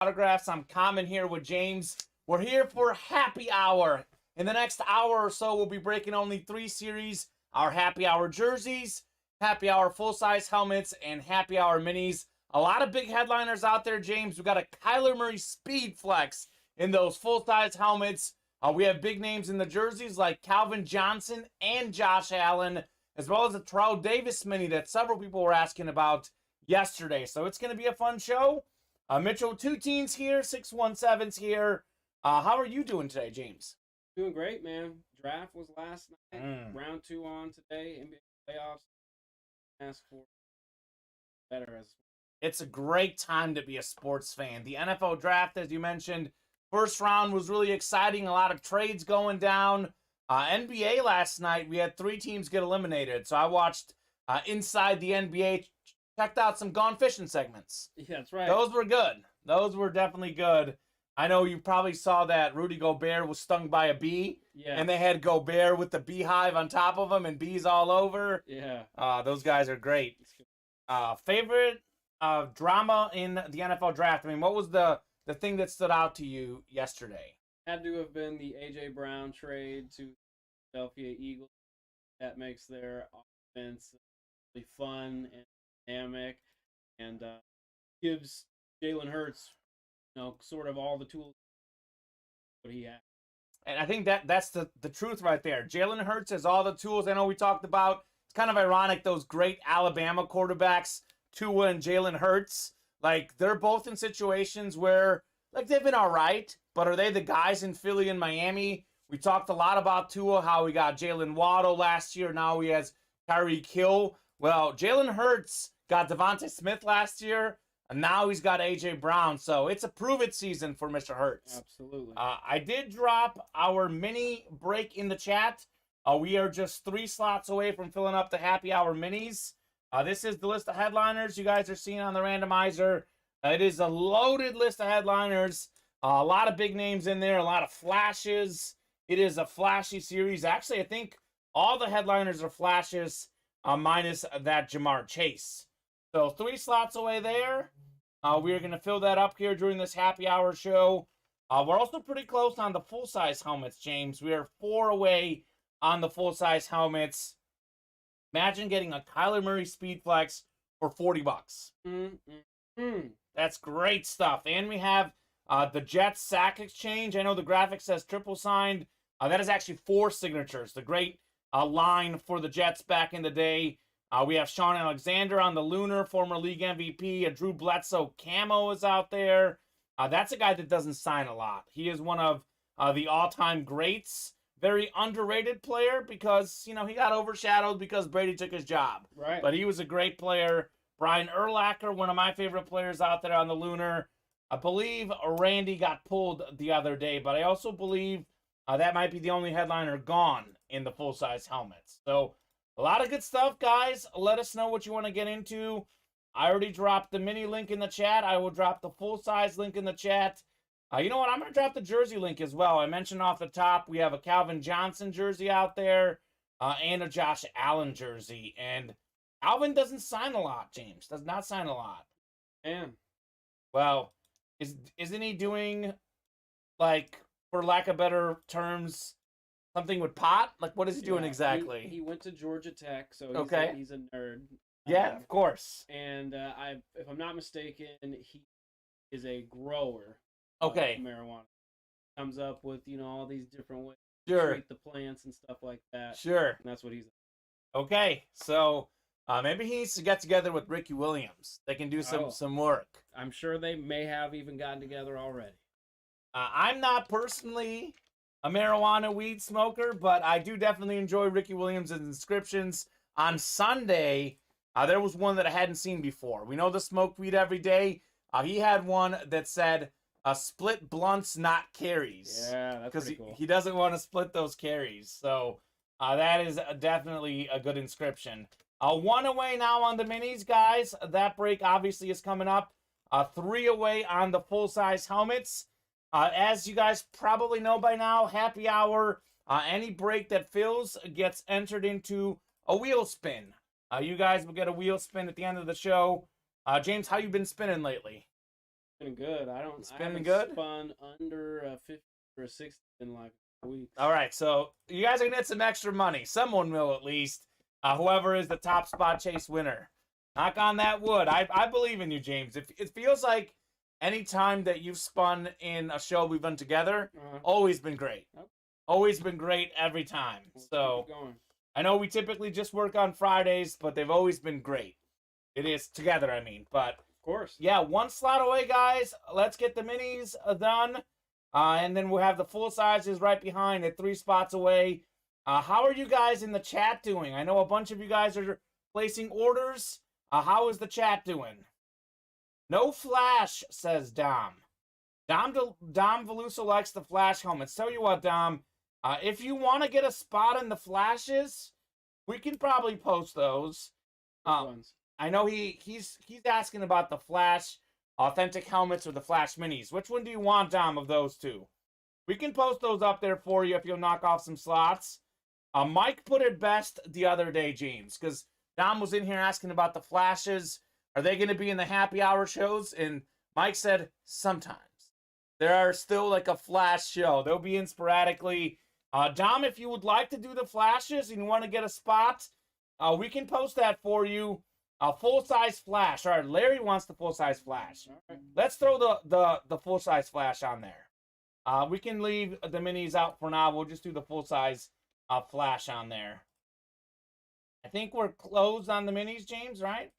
Autographs. I'm Kamen here with James. We're here for happy hour. In the next hour or so, we'll be breaking only 3 series: our happy hour jerseys, happy hour full-size helmets, and happy hour minis. A lot of big headliners out there, James. We got a Kyler Murray Speed Flex in those full-size helmets. We have big names in the jerseys like Calvin Johnson and Josh Allen, as well as a Terrell Davis mini that several people were asking about yesterday. So it's going to be a fun show. Mitchell, 2 teens here, 617's here. How are you doing today, James? Doing great, man. Draft was last night. Mm. Round 2 on today. NBA playoffs. Ask for better as It's a great time to be a sports fan. The NFL draft, as you mentioned, first round was really exciting. A lot of trades going down. NBA last night, we had 3 teams get eliminated. So I watched Inside the NBA, checked out some Gone Fishing segments. Yeah, that's right. Those were good. Those were definitely good. I know you probably saw that Rudy Gobert was stung by a bee. Yeah. And they had Gobert with the beehive on top of him and bees all over. Yeah. Those guys are great. Favorite drama in the NFL draft? I mean, what was the thing that stood out to you yesterday? Had to have been the A.J. Brown trade to Philadelphia Eagles. That makes their offense really fun and dynamic and gives Jalen Hurts, sort of all the tools what he has. And I think that's the truth right there. Jalen Hurts has all the tools. I know we talked about. It's kind of ironic, those great Alabama quarterbacks, Tua and Jalen Hurts. Like, they're both in situations where, like, they've been all right, but are they the guys in Philly and Miami? We talked a lot about Tua, how he got Jalen Waddle last year. Now he has Tyreek Hill. Well, Jalen Hurts got Devontae Smith last year, and now he's got A.J. Brown. So it's a prove-it season for Mr. Hurts. Absolutely. I did drop our mini break in the chat. We are just 3 slots away from filling up the happy hour minis. This is the list of headliners you guys are seeing on the randomizer. It is a loaded list of headliners. A lot of big names in there, a lot of flashes. It is a flashy series. Actually, I think all the headliners are flashes, minus that Jamar Chase. So 3 slots away there. We are going to fill that up here during this happy hour show. We're also pretty close on the full-size helmets, James. We are 4 away on the full-size helmets. Imagine getting a Kyler Murray Speed Flex for $40. That's great stuff. And we have the Jets sack exchange. I know the graphic says triple signed. That is actually 4 signatures. The great line for the Jets back in the day. We have Sean Alexander on the Lunar, former league MVP. A Drew Bledsoe camo is out there. That's a guy that doesn't sign a lot. He is one of the all-time greats. Very underrated player because, he got overshadowed because Brady took his job. Right. But he was a great player. Brian Urlacher, one of my favorite players out there on the Lunar. I believe Randy got pulled the other day, but I also believe that might be the only headliner gone in the full-size helmets. So, a lot of good stuff, guys. Let us know what you want to get into. I already dropped the mini link in the chat. I will drop the full-size link in the chat. You know what? I'm going to drop the jersey link as well. I mentioned off the top, we have a Calvin Johnson jersey out there and a Josh Allen jersey. And Alvin doesn't sign a lot, James. Does not sign a lot. Man. Well, isn't he doing, like, for lack of better terms, something with pot? Like, what is he doing exactly? He went to Georgia Tech, so he's a nerd. Yeah, of course. And if I'm not mistaken, he is a grower. Okay. Marijuana. Comes up with, all these different ways to treat the plants and stuff like that. Sure. And that's what he's. Okay, so maybe he needs to get together with Ricky Williams. They can do some work. I'm sure they may have even gotten together already. I'm not personally a marijuana weed smoker, but I do definitely enjoy Ricky Williams' inscriptions. On Sunday, there was one that I hadn't seen before. We know the smoke weed every day. He had one that said, split blunts, not carries. Yeah, that's pretty cool. Because he doesn't want to split those carries. So that is definitely a good inscription. 1 away now on the minis, guys. That break obviously is coming up. 3 away on the full-size helmets. As you guys probably know by now, happy hour, any break that fills gets entered into a wheel spin. You guys will get a wheel spin at the end of the show. James, how you been spinning lately? Been good. I been haven't good? spun under a 50 or a 60 in like a week. All right, so you guys are gonna get some extra money. Someone will at least. Whoever is the top spot chase winner. Knock on that wood. I believe in you, James. It feels like any time that you've spun in a show we've done together, always been great. Yep. Always been great every time. We'll So keep it going. I know we typically just work on Fridays, but they've always been great. It is together, I mean. But Of course. yeah, one slot away, guys. Let's get the minis done. And then we'll have the full sizes right behind it, 3 spots away. How are you guys in the chat doing? I know a bunch of you guys are placing orders. How is the chat doing? No flash, says Dom. Dom Veluso likes the flash helmets. Tell you what, Dom, if you want to get a spot in the flashes, we can probably post those. Ones. I know he's asking about the flash authentic helmets or the flash minis. Which one do you want, Dom, of those two? We can post those up there for you if you'll knock off some slots. Mike put it best the other day, James, because Dom was in here asking about the flashes. Are they going to be in the happy hour shows? And Mike said, sometimes. There are still like a flash show. They'll be in sporadically. Dom, if you would like to do the flashes and you want to get a spot, we can post that for you. A full-size flash. All right, Larry wants the full-size flash. All right. Let's throw the full-size flash on there. We can leave the minis out for now. We'll just do the full-size flash on there. I think we're closed on the minis, James, right?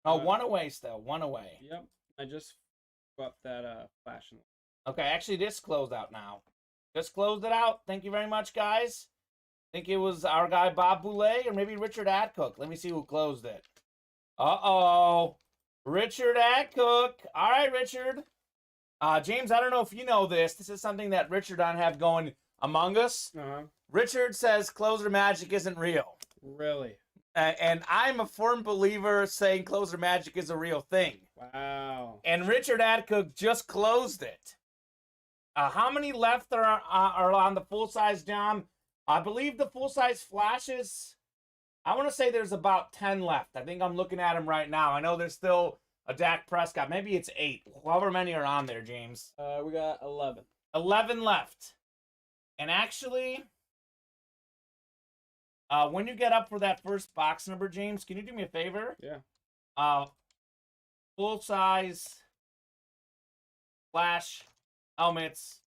Oh, one away still. One away. Yep. I just threw up that flash. Okay, actually, this closed out now. Just closed it out. Thank you very much, guys. I think it was our guy Bob Boulay or maybe Richard Adcook. Let me see who closed it. Uh-oh. Richard Adcook. All right, Richard. James, I don't know if you know this. This is something that Richard and I have going among us. Richard says closer magic isn't real. Really? And I'm a firm believer saying closer magic is a real thing. Wow. And Richard Adcook just closed it. How many left are on the full-size, Dom? I believe the full-size flashes, I want to say there's about 10 left. I think I'm looking at them right now. I know there's still a Dak Prescott. Maybe it's 8. However many are on there, James. We got 11. 11 left. And actually, when you get up for that first box number, James, can you do me a favor? Yeah. Full-size flash helmets.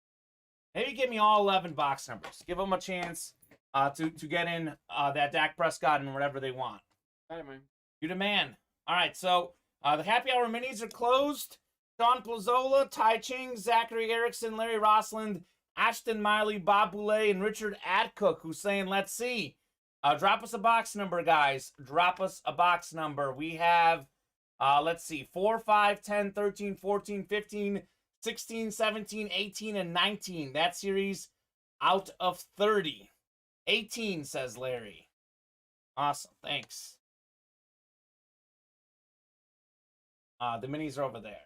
Maybe give me all 11 box numbers. Give them a chance to get in that Dak Prescott and whatever they want. All right, man. You the man. All right, so the happy hour minis are closed. Sean Plazola, Ty Ching, Zachary Erickson, Larry Rossland, Ashton Miley, Bob Boulay, and Richard Adcook, who's saying, let's see. Drop us a box number, guys. Drop us a box number. We have, let's see, 4, 5, 10, 13, 14, 15, 16, 17, 18, and 19. That series out of 30. 18, says Larry. Awesome. Thanks. The minis are over there.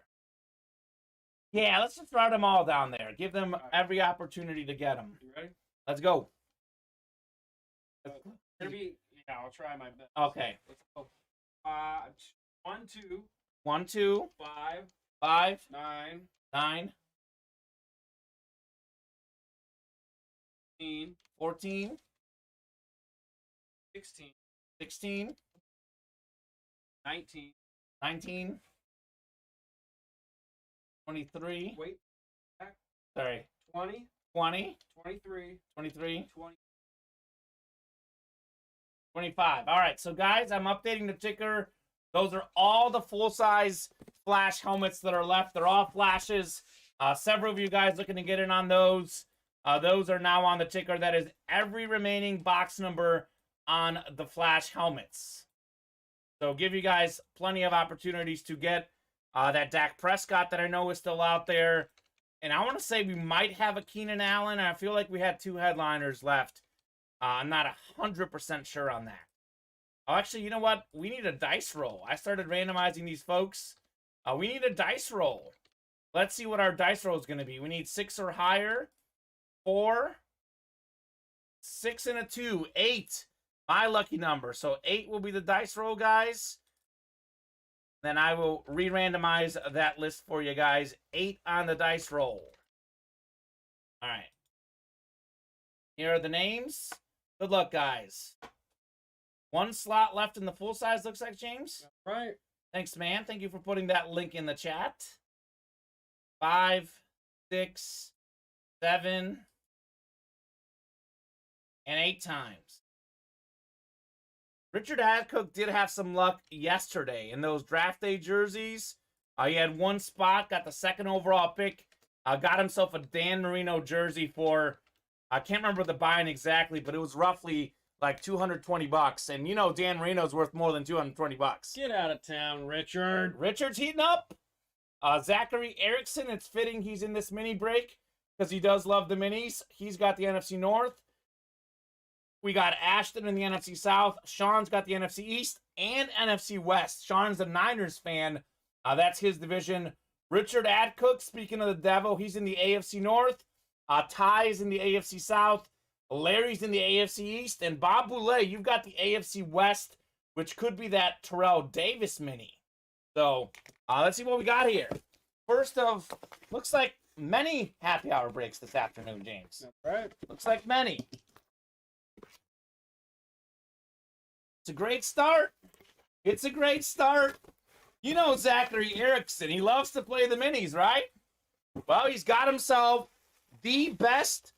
Yeah, let's just write them all down there. Give them every opportunity to get them. You ready? Let's go. Yeah, I'll try my best. Okay. Let's go. 1, 2, 1, 2, 5, 5, 9, 9, 15, 14, 16, 16, 19. 19, 23, Wait. sorry, 20, 20, 23, 23, 20. 25. All right, so guys, I'm updating the ticker. Those are all the full-size flash helmets that are left. They're all flashes. Several of you guys looking to get in on those. Those are now on the ticker. That is every remaining box number on the flash helmets. So give you guys plenty of opportunities to get that Dak Prescott that I know is still out there. And I want to say we might have a Keenan Allen. I feel like we had 2 headliners left. I'm not 100% sure on that. Oh, actually, you know what? We need a dice roll. I started randomizing these folks. We need a dice roll. Let's see what our dice roll is going to be. We need 6 or higher. 4, 6 and a 2, 8. My lucky number. So 8 will be the dice roll, guys. Then I will re-randomize that list for you guys. 8 on the dice roll. All right. Here are the names. Good luck, guys. 1 slot left in the full size, looks like, James. Right. Thanks, man. Thank you for putting that link in the chat. 5, 6, 7, and 8 times. Richard Adcook did have some luck yesterday in those draft day jerseys. He had 1 spot, got the 2nd overall pick, got himself a Dan Marino jersey for, I can't remember the buying exactly, but it was roughly like $220. And you know Dan Marino's worth more than $220. Get out of town, Richard. Richard's heating up. Zachary Erickson, it's fitting he's in this mini break because he does love the minis. He's got the NFC North. We got Ashton in the NFC South. Sean's got the NFC East and NFC West. Sean's a Niners fan. That's his division. Richard Adcook, speaking of the devil, he's in the AFC North. Ty's in the AFC South. Larry's in the AFC East. And Bob Boulay, you've got the AFC West, which could be that Terrell Davis mini. So, let's see what we got here. First of, looks like many happy hour breaks this afternoon, James. All right. Looks like many. It's a great start. It's a great start. You know Zachary Erickson. He loves to play the minis, right? Well, he's got himself the best,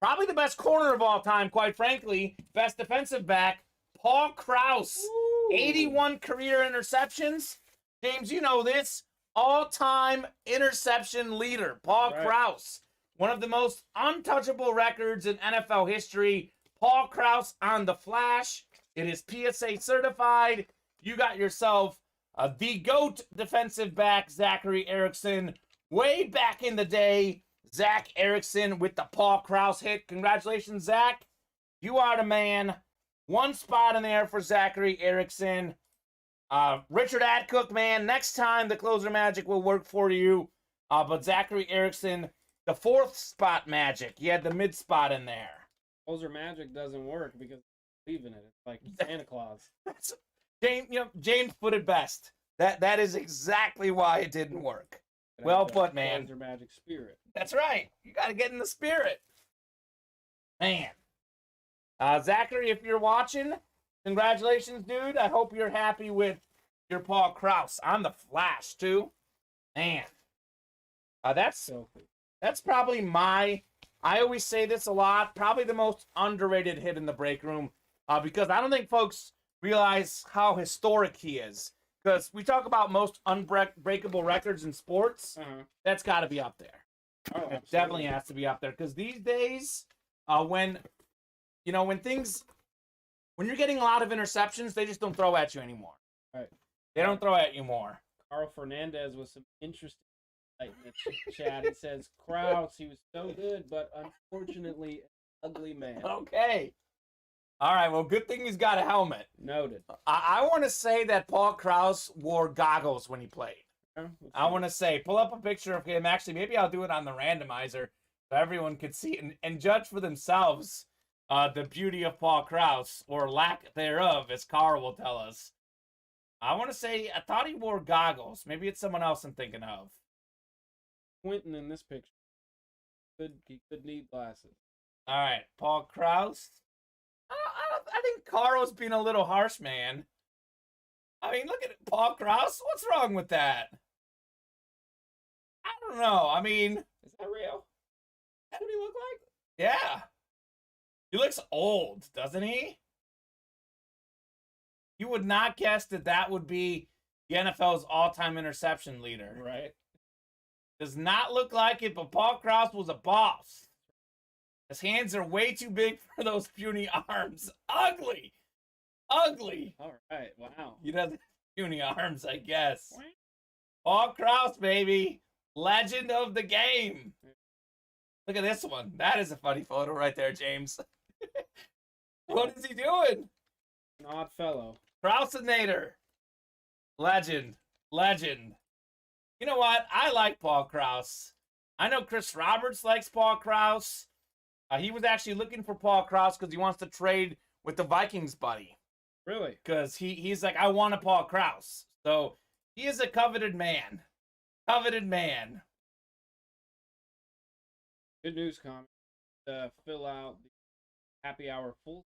probably the best corner of all time, quite frankly. Best defensive back, Paul Krause. Ooh. 81 career interceptions. James, you know this. All-time interception leader, Paul Krause. One of the most untouchable records in NFL history. Paul Krause on the flash. It is PSA certified. You got yourself the GOAT defensive back, Zachary Erickson. Way back in the day, Zach Erickson with the Paul Krause hit. Congratulations, Zach. You are the man. 1 spot in there for Zachary Erickson. Richard Adcook, man, next time the closer magic will work for you. But Zachary Erickson, the 4th spot magic. You had the mid spot in there. Closer magic doesn't work because believe in it. It's like Santa Claus. James put it best. That is exactly why it didn't work. Well put, man. Closer magic spirit. That's right. You got to get in the spirit. Man. Zachary, if you're watching, congratulations, dude. I hope you're happy with your Paul Krause on the flash, too. Man. That's probably my, I always say this a lot, probably the most underrated hit in the break room. Because I don't think folks realize how historic he is. Because we talk about most unbreakable records in sports. That's got to be up there. Oh, it definitely has to be up there. Because these days, when you're getting a lot of interceptions, they just don't throw at you anymore. Right. They don't throw at you more. Carl Fernandez was some interesting in the chat. He says, Krause, he was so good, but unfortunately, an ugly man. Okay. All right, well, good thing he's got a helmet. Noted. I want to say that Paul Krause wore goggles when he played. I want to say, pull up a picture of him. Actually, maybe I'll do it on the randomizer so everyone could see it and judge for themselves the beauty of Paul Krause, or lack thereof, as Carl will tell us. I want to say, I thought he wore goggles. Think it's someone else I'm thinking of. Quentin in this picture. He could need glasses. All right, Paul Krause. I think Carl's being a little harsh, man. I mean, look at it, Paul Krause. What's wrong with that? I don't know. I mean, is that real? That's what he look like? Yeah. He looks old, doesn't he? You would not guess that would be the NFL's all-time interception leader. Right. Does not look like it, but Paul Krause was a boss. His hands are way too big for those puny arms. Ugly. Ugly. All right. Wow. He doesn't have puny arms, I guess. Paul Krause, baby. Legend of the game. Look at this one. That is a funny photo right there, James. What is he doing? An odd fellow. Krausenator. Legend. Legend. You know what? I like Paul Krause. I know Chris Roberts likes Paul Krause. He was actually looking for Paul Krause because he wants to trade with the Vikings buddy. Really? Because he's like, I want a Paul Krause. So He is a coveted man. Coveted man. Good news, Kamen. Fill out the happy hour full.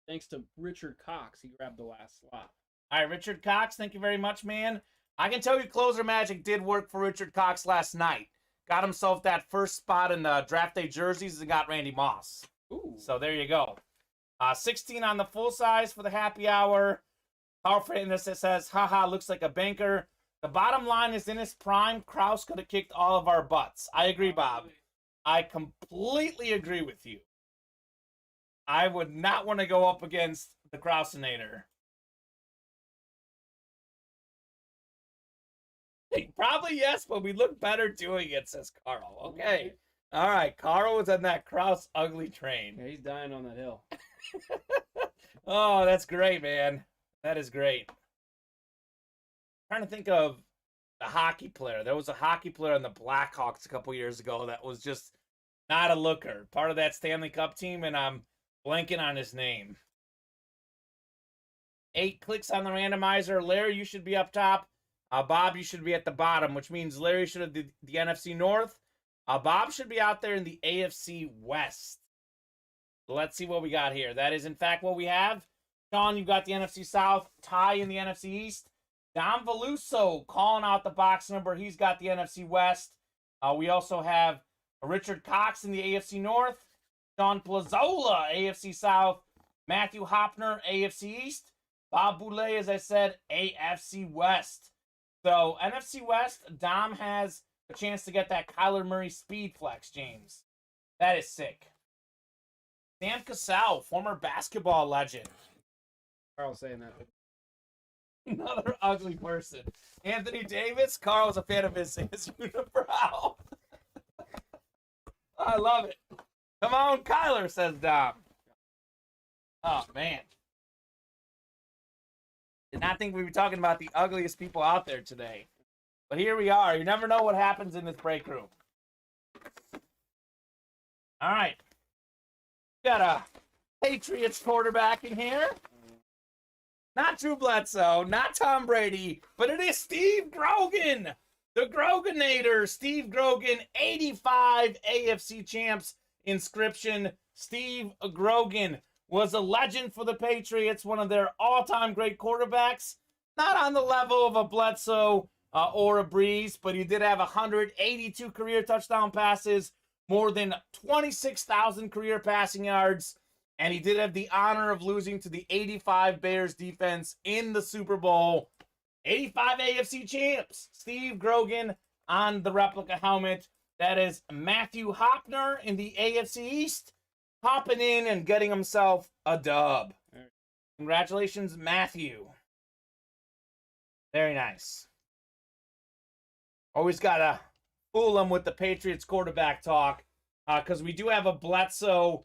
Thanks to Richard Cox, he grabbed the last slot. All right, Richard Cox, thank you very much, man. I can tell you closer magic did work for Richard Cox last night. Got himself that first spot in the draft day jerseys and got Randy Moss. Ooh. So there you go. 16 on the full size for the happy hour. Power Fitness says, haha, looks like a banker. The bottom line is in his prime, Kraus could have kicked all of our butts. I agree, Bob. I completely agree with you. I would not want to go up against the Krausinator. Probably yes, but we look better doing it, says Carl. Okay. All right. Carl was on that Kraus ugly train. Yeah, he's dying on that hill. Oh, that's great, man. That is great. Trying to think of the hockey player. There was a hockey player on the Blackhawks a couple years ago that was just not a looker. Part of that Stanley Cup team, and I'm blanking on his name. 8 clicks on the randomizer. Larry, you should be up top. Bob, you should be at the bottom, which means Larry should have the NFC North. Bob should be out there in the AFC West. Let's see what we got here. That is, in fact, what we have. Sean, you've got the NFC South. Ty in the NFC East. Dom Veluso calling out the box number. He's got the NFC West. We also have Richard Cox in the AFC North. Sean Plazola, AFC South. Matthew Hopner, AFC East. Bob Boulay, as I said, AFC West. So, NFC West, Dom has a chance to get that Kyler Murray speed flex, James. That is sick. Sam Cassell, former basketball legend. Carl's saying that. Another ugly person. Anthony Davis, Carl was a fan of his unibrow. I love it. Come on, Kyler, says Dom. Oh, man. Did not think we'd be talking about the ugliest people out there today. But here we are. You never know what happens in this break room. All right. Got a Patriots quarterback in here. Not Drew Bledsoe, not Tom Brady, but it is Steve Grogan. The Groganator, Steve Grogan, 85 AFC champs inscription. Steve Grogan was a legend for the Patriots, one of their all-time great quarterbacks. Not on the level of a Bledsoe or a Breeze, but he did have 182 career touchdown passes, more than 26,000 career passing yards, and he did have the honor of losing to the 85 Bears defense in the Super Bowl. 85 AFC champs. Steve Grogan on the replica helmet. That is Matthew Hopner in the AFC East, hopping in and getting himself a dub. Congratulations, Matthew. Very nice. Always got to fool them with the Patriots quarterback talk, because we do have a Bledsoe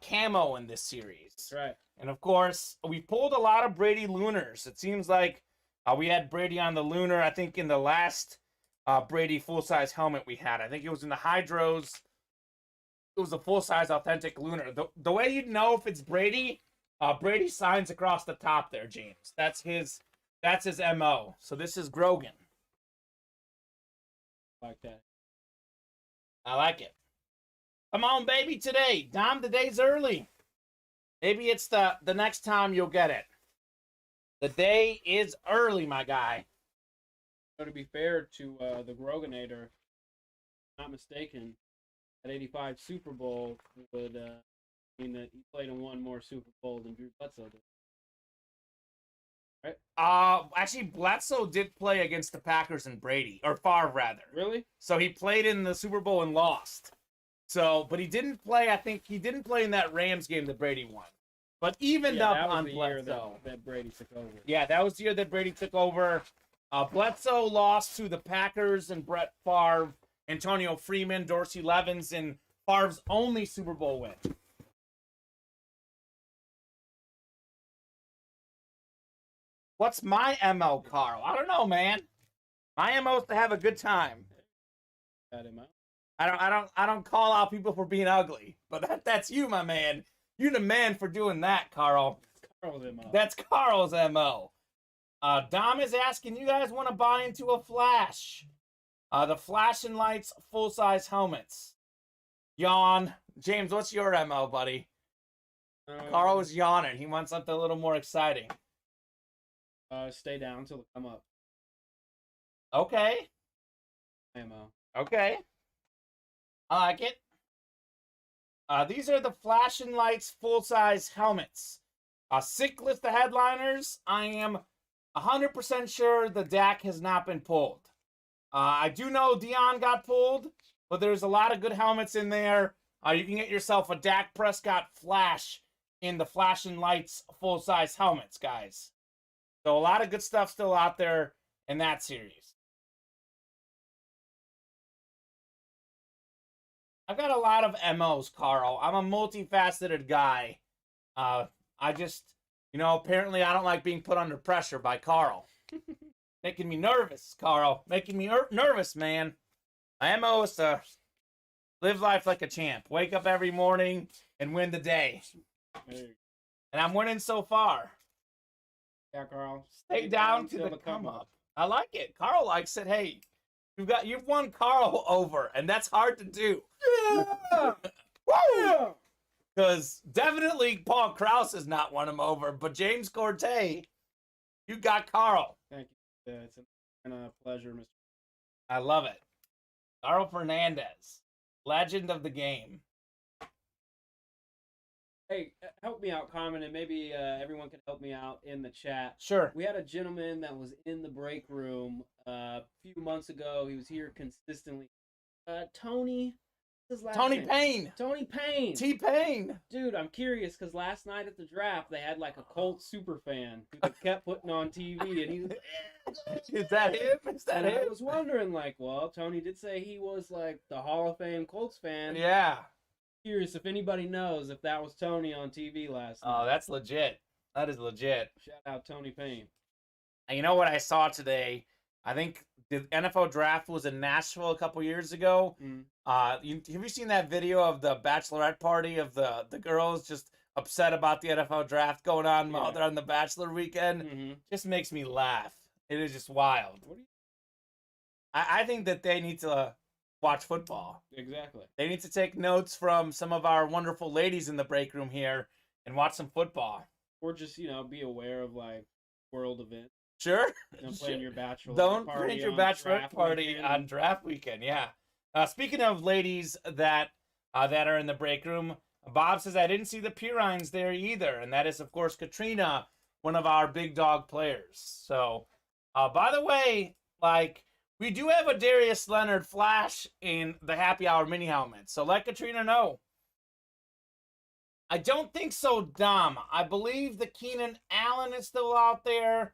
camo in this series. That's right. And, of course, we pulled a lot of Brady Lunars. It seems like we had Brady on the Lunar, I think, in the last Brady full-size helmet we had. I think it was in the Hydros. It was a full-size authentic Lunar. The way you'd know if it's Brady, Brady signs across the top there, James. That's his MO. So this is Grogan. Like that. I like it. Come on, baby, today. Dom, the day's early. Maybe it's the next time you'll get it. The day is early, my guy. So to be fair to the Groganator, not mistaken, that 85 Super Bowl would mean that he played in one more Super Bowl than Drew Bledsoe did. Right? Actually, Bledsoe did play against the Packers and Brady, or Favre rather. Really? So he played in the Super Bowl and lost. So, but he didn't play. I think he didn't play in that Rams game that Brady won. But evened up on Bledsoe. That Brady took over. Yeah, that was the year that Brady took over. Bledsoe lost to the Packers and Brett Favre, Antonio Freeman, Dorsey Levens, in Favre's only Super Bowl win. What's my MO, Carl? I don't know, man. My MO is to have a good time. Got him out. I don't call out people for being ugly, but that's you, my man. You're the man for doing that, Carl. Carl's MO. That's Carl's MO. Dom is asking, you guys want to buy into a Flash? The flashing lights, full-size helmets. Yawn. James, what's your MO, buddy? Carl is yawning. He wants something a little more exciting. Stay down till they come up. Okay. Ammo. Okay. I like it. These are the flashing lights full-size helmets. Sick list of headliners. I am 100% sure the DAC has not been pulled. I do know Dion got pulled, but there's a lot of good helmets in there. You can get yourself a Dak Prescott Flash in the flashing lights full-size helmets, guys. So a lot of good stuff still out there in that series. I've got a lot of MOs, Carl. I'm a multifaceted guy. I just, apparently I don't like being put under pressure by Carl. Making me nervous, Carl. Making me nervous, man. My MO is to live life like a champ. Wake up every morning and win the day. And I'm winning so far. Yeah, Carl. Stay down to the come up. I like it. Carl likes it. Hey, you've won Carl over, and that's hard to do. Yeah. Woo! Because definitely Paul Krause has not won him over, but James Corte, you got Carl. Thank you. It's a pleasure, Mr. I love it. Carl Fernandez, legend of the game. Hey, help me out, Kamen, and maybe everyone can help me out in the chat. Sure. We had a gentleman that was in the break room a few months ago. He was here consistently. Tony. His last Tony name. Payne. Tony Payne. T-Pain. Dude, I'm curious because last night at the draft they had like a Colts super fan who they kept putting on TV, and he was Is that him? Is that him? I was wondering, like, well, Tony did say he was like the Hall of Fame Colts fan. Yeah. Curious if anybody knows if that was Tony on TV last night. Oh, that's legit. That is legit. Shout out Tony Payne. And you know what I saw today? I think the NFL draft was in Nashville a couple years ago. Mm. Have you seen that video of the bachelorette party of the girls just upset about the NFL draft going on while they're on the bachelor weekend? Mm-hmm. Just makes me laugh. It is just wild. I think that they need to watch football. Exactly. They need to take notes from some of our wonderful ladies in the break room here and watch some football. Or just, be aware of like world events. Sure. Plan your bachelor Don't party. plan your bachelorette party on draft weekend. Yeah. Speaking of ladies that are in the break room, Bob says I didn't see the Purines there either, and that is of course Katrina, one of our big dog players. So, by the way, we do have a Darius Leonard Flash in the Happy Hour mini helmet. So let Katrina know. I don't think so, Dom. I believe the Keenan Allen is still out there.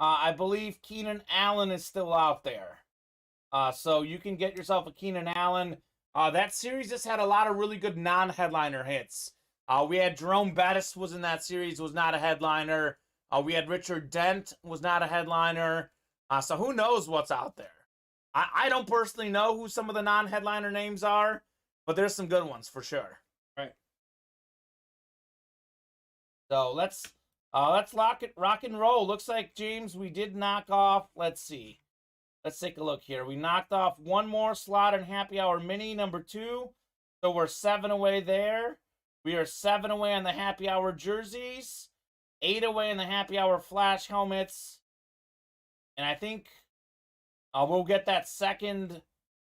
I believe Keenan Allen is still out there. So you can get yourself a Keenan Allen. That series just had a lot of really good non-headliner hits. We had Jerome Bettis was in that series, was not a headliner. We had Richard Dent, was not a headliner. So who knows what's out there? I don't personally know who some of the non-headliner names are, but there's some good ones for sure. Right. So let's rock and roll. Looks like, James, we did knock off. Let's see. Let's take a look here. We knocked off one more slot in Happy Hour Mini, number 2. So we're 7 away there. We are 7 away on the Happy Hour jerseys. 8 away in the Happy Hour Flash helmets. And I think we'll get that second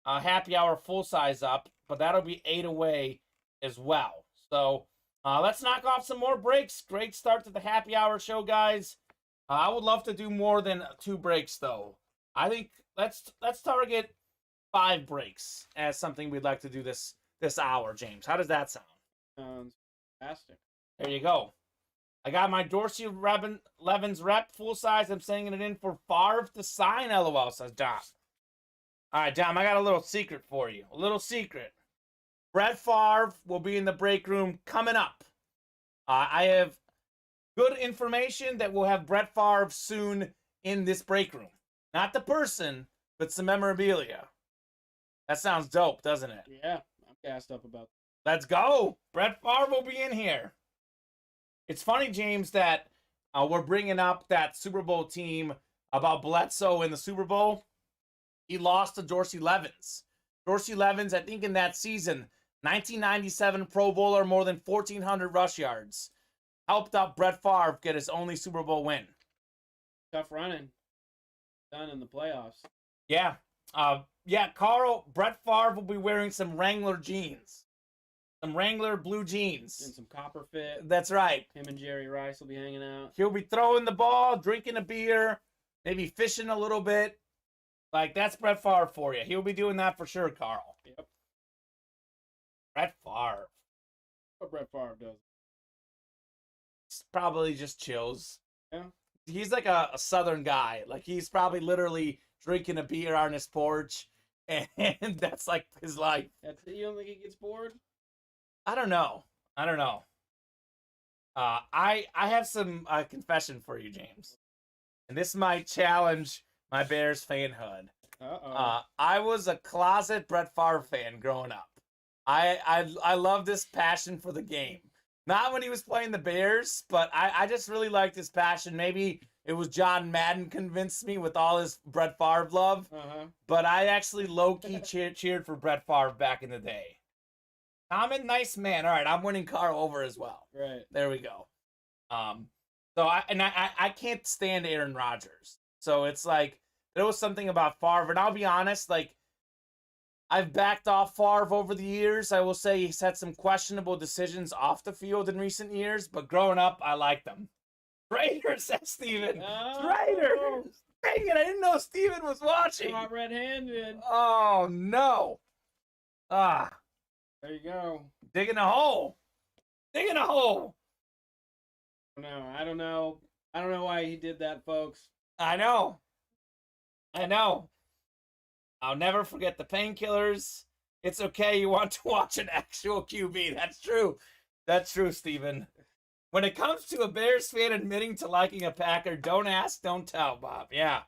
Happy Hour full size up, but that'll be 8 away as well. So let's knock off some more breaks. Great start to the Happy Hour show, guys. I would love to do more than 2 breaks, though. I think let's target 5 breaks as something we'd like to do this hour, James. How does that sound? Sounds fantastic. There you go. I got my Dorsey Levens rep full size. I'm sending it in for Favre to sign, LOL, says Dom. All right, Dom, I got a little secret for you. A little secret. Brett Favre will be in the break room coming up. I have good information that we'll have Brett Favre soon in this break room. Not the person, but some memorabilia. That sounds dope, doesn't it? Yeah, I'm gassed up about Let's go. Brett Favre will be in here. It's funny, James, that we're bringing up that Super Bowl team about Bledsoe in the Super Bowl. He lost to Dorsey Levens. Dorsey Levens, I think in that season, 1997 Pro Bowler, more than 1,400 rush yards. Helped out Brett Favre get his only Super Bowl win. Tough running. Done in the playoffs. Yeah. Carl, Brett Favre will be wearing some Wrangler jeans. Some Wrangler blue jeans. And some copper fit. That's right. Him and Jerry Rice will be hanging out. He'll be throwing the ball, drinking a beer, maybe fishing a little bit. Like, that's Brett Favre for you. He'll be doing that for sure, Carl. Yep. Brett Favre. What Brett Favre does. Probably just chills. Yeah. He's like a southern guy. Like, he's probably literally drinking a beer on his porch, and that's like his life. You don't think he gets bored? I don't know. I have some confession for you, James, and this might challenge my Bears fanhood. I was a closet Brett Favre fan growing up. I love this passion for the game. Not when he was playing the Bears, but I just really liked his passion. Maybe it was John Madden convinced me with all his Brett Favre love. But I actually low-key cheered for Brett Favre back in the day. Kamen, nice man. All right, I'm winning Carl over as well. Right. There we go. So I can't stand Aaron Rodgers. So it's like there was something about Favre, and I'll be honest, like I've backed off Favre over the years. I will say he's had some questionable decisions off the field in recent years, but growing up, I liked them. Traitors, says Steven. Traitors. Dang it, I didn't know Steven was watching. Come out red-handed. Oh, no. There you go. Digging a hole. Digging a hole. No, I don't know. I don't know why he did that, folks. I know. I'll never forget the painkillers. It's okay. You want to watch an actual QB. That's true. That's true, Steven. When it comes to a Bears fan admitting to liking a Packer, don't ask, don't tell, Bob. Yeah.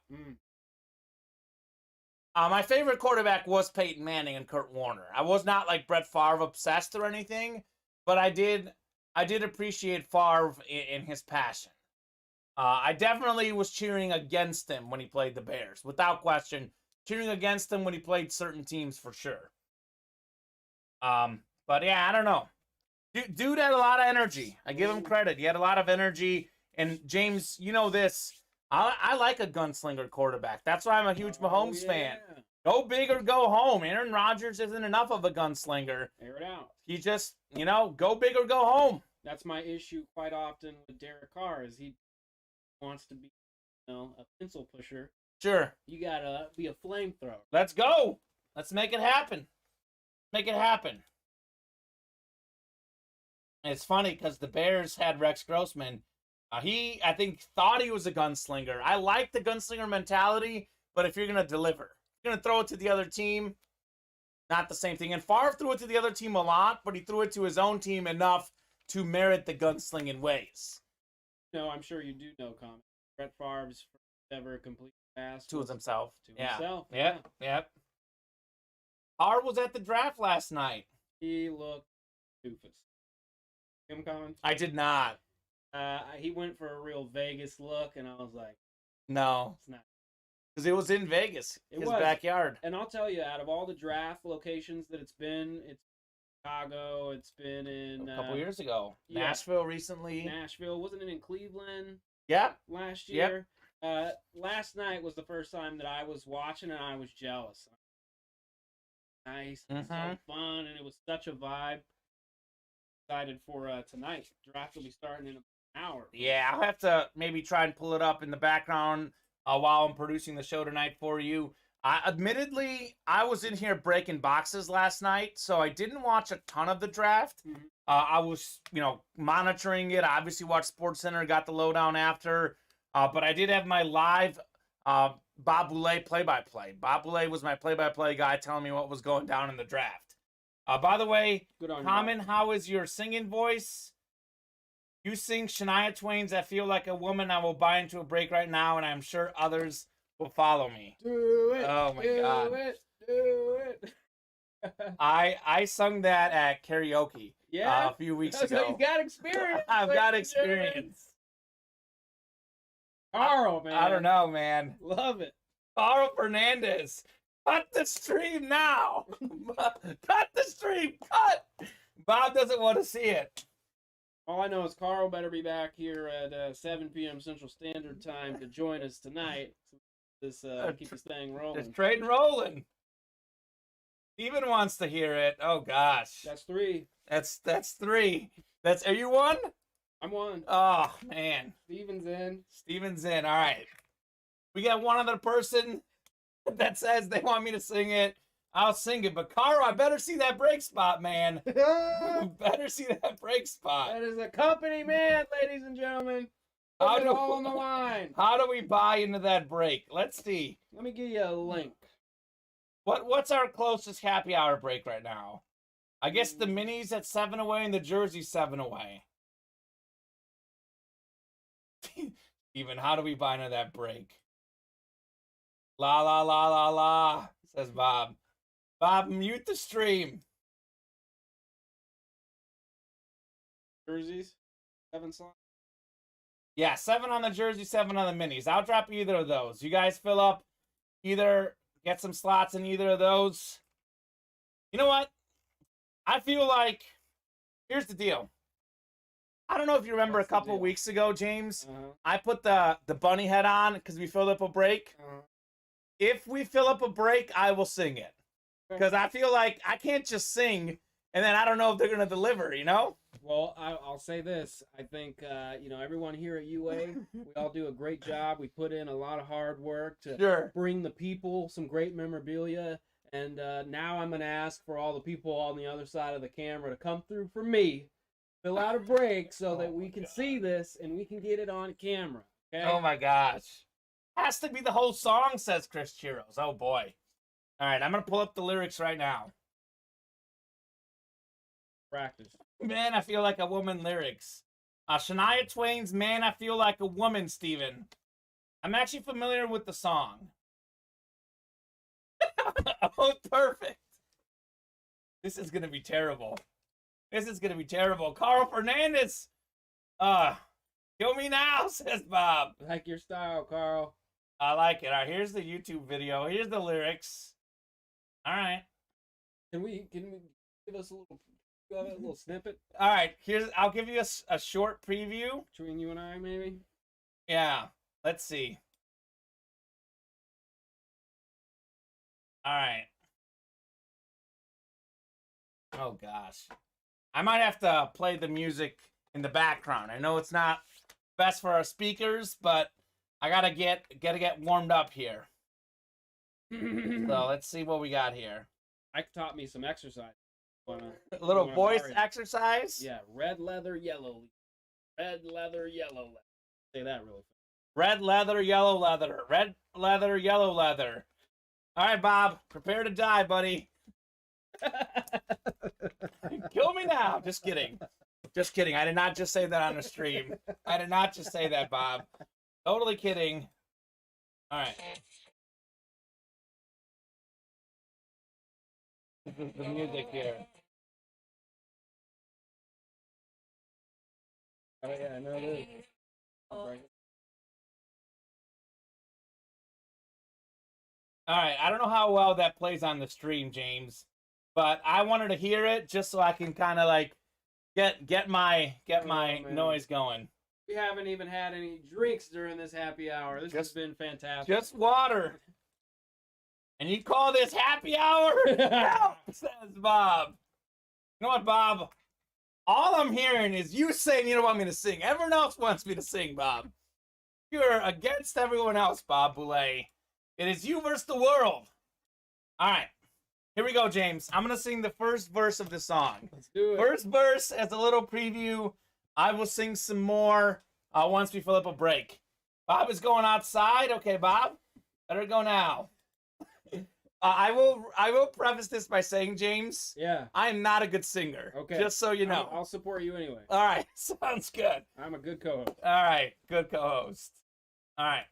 My favorite quarterback was Peyton Manning and Kurt Warner. I was not like Brett Favre obsessed or anything, but I did appreciate Favre in his passion. I definitely was cheering against him when he played the Bears, without question. Cheering against him when he played certain teams for sure. But yeah, I don't know. Dude had a lot of energy. I give him credit. He had a lot of energy. And James, you know this. I like a gunslinger quarterback. That's why I'm a huge Mahomes fan. Go big or go home. Aaron Rodgers isn't enough of a gunslinger. Air it out. He just, go big or go home. That's my issue quite often with Derek Carr is he wants to be, a pencil pusher. Sure. You gotta be a flamethrower. Let's go. Let's make it happen. Make it happen. And it's funny because the Bears had Rex Grossman. He, I think, thought he was a gunslinger. I like the gunslinger mentality, but if you're going to deliver, if you're going to throw it to the other team, not the same thing. And Favre threw it to the other team a lot, but he threw it to his own team enough to merit the gunslinging ways. No, I'm sure you do know, Kamen. Brett Favre's ever complete pass to himself. Himself. Yep. Favre was at the draft last night. He looked doofus. Him, Kamen? I did not. He went for a real Vegas look, and I was like, no. It's not. Because it was in Vegas, his backyard. And I'll tell you, out of all the draft locations that it's Chicago, it's been in... a couple years ago. Yeah. Nashville recently. Wasn't it in Cleveland? Yeah. Last year? Yep. Last night was the first time that I was watching, and I was jealous. Nice, so fun, and it was such a vibe. Excited for tonight. Draft will be starting in an hour. Yeah, I'll have to maybe try and pull it up in the background while I'm producing the show tonight for you. Admittedly, I was in here breaking boxes last night, so I didn't watch a ton of the draft. I was, monitoring it. I obviously watched SportsCenter, got the lowdown after, but I did have my live Bob Boulay play-by-play. Bob Boulay was my play-by-play guy telling me what was going down in the draft. By the way, Kamen, how is your singing voice? You sing Shania Twain's I Feel Like a Woman. I will buy into a break right now, and I'm sure others will follow me. Do it. Oh, my God. Do it. I sung that at karaoke a few weeks ago. So you got experience. I've got experience. Carl, man. I don't know, man. Love it. Carl Fernandez. Cut the stream now. Cut the stream. Cut. Bob doesn't want to see it. All I know is Carl better be back here at 7 p.m. Central Standard Time to join us tonight. This keep this thing rolling. Just trade and rolling. Steven wants to hear it. Oh gosh. That's 3. That's 3. Are you one? I'm 1. Oh man. Steven's in. Steven's in. All right. We got one other person that says they want me to sing it. I'll sing it. But Carl, I better see that break spot, man. Better see that break spot. That is a company man, ladies and gentlemen. Put it all on the line. How do we buy into that break? Let's see. Let me give you a link. What's our closest happy hour break right now? I guess the minis at 7 away and the jersey 7 away. Even how do we buy into that break? La la la la la, says Bob. Bob, mute the stream. Jerseys, 7 slots. Yeah, 7 on the jersey, 7 on the minis. I'll drop either of those. You guys fill up, either get some slots in either of those. You know what? I feel like, here's the deal. I don't know if you remember a couple weeks ago, James. I put the bunny head on because we filled up a break. If we fill up a break, I will sing it. Because I feel like I can't just sing and then I don't know if they're going to deliver, you know? Well, I'll say this. I think, everyone here at UA, we all do a great job. We put in a lot of hard work to bring the people some great memorabilia. And now I'm going to ask for all the people on the other side of the camera to come through for me, fill out a break so that we can see this and we can get it on camera. Okay? Oh, my gosh. Has to be the whole song, says Chris Chiros. Oh, boy. All right, I'm going to pull up the lyrics right now. Practice. Man, I feel like a woman lyrics. Shania Twain's Man, I Feel Like a Woman, Steven. I'm actually familiar with the song. Oh, perfect. This is going to be terrible. This is going to be terrible. Carl Fernandez. Kill me now, says Bob. Like your style, Carl. I like it. All right, here's the YouTube video. Here's the lyrics. All right. Can we give us a little snippet? All right, I'll give you a short preview. Between you and I, maybe? Yeah, let's see. All right. Oh, gosh. I might have to play the music in the background. I know it's not best for our speakers, but I gotta get warmed up here. So let's see what we got here. Ike taught me some exercise. A little voice exercise? Yeah, red leather, yellow leather. Red leather, yellow leather. Say that really fast. Red leather, yellow leather. Red leather, yellow leather. All right, Bob, prepare to die, buddy. Kill me now. Just kidding. Just kidding. I did not just say that on the stream. I did not just say that, Bob. Totally kidding. All right. This is the music here. Oh, yeah, I know it is. All right, I don't know how well that plays on the stream, James, but I wanted to hear it just so I can kind of like get my noise going. We haven't even had any drinks during this happy hour. This has been fantastic. Just water. And you call this happy hour? Help, says Bob. You know what, Bob? All I'm hearing is you saying you don't want me to sing. Everyone else wants me to sing, Bob. You're against everyone else, Bob Boulay. It is you versus the world. All right. Here we go, James. I'm going to sing the first verse of the song. Let's do it. First verse as a little preview. I will sing some more once we fill up a break. Bob is going outside. Okay, Bob. Better go now. I will preface this by saying, James. Yeah. I am not a good singer. Okay. Just so you know. I'll support you anyway. All right. Sounds good. I'm a good co-host. All right. Good co-host. All right.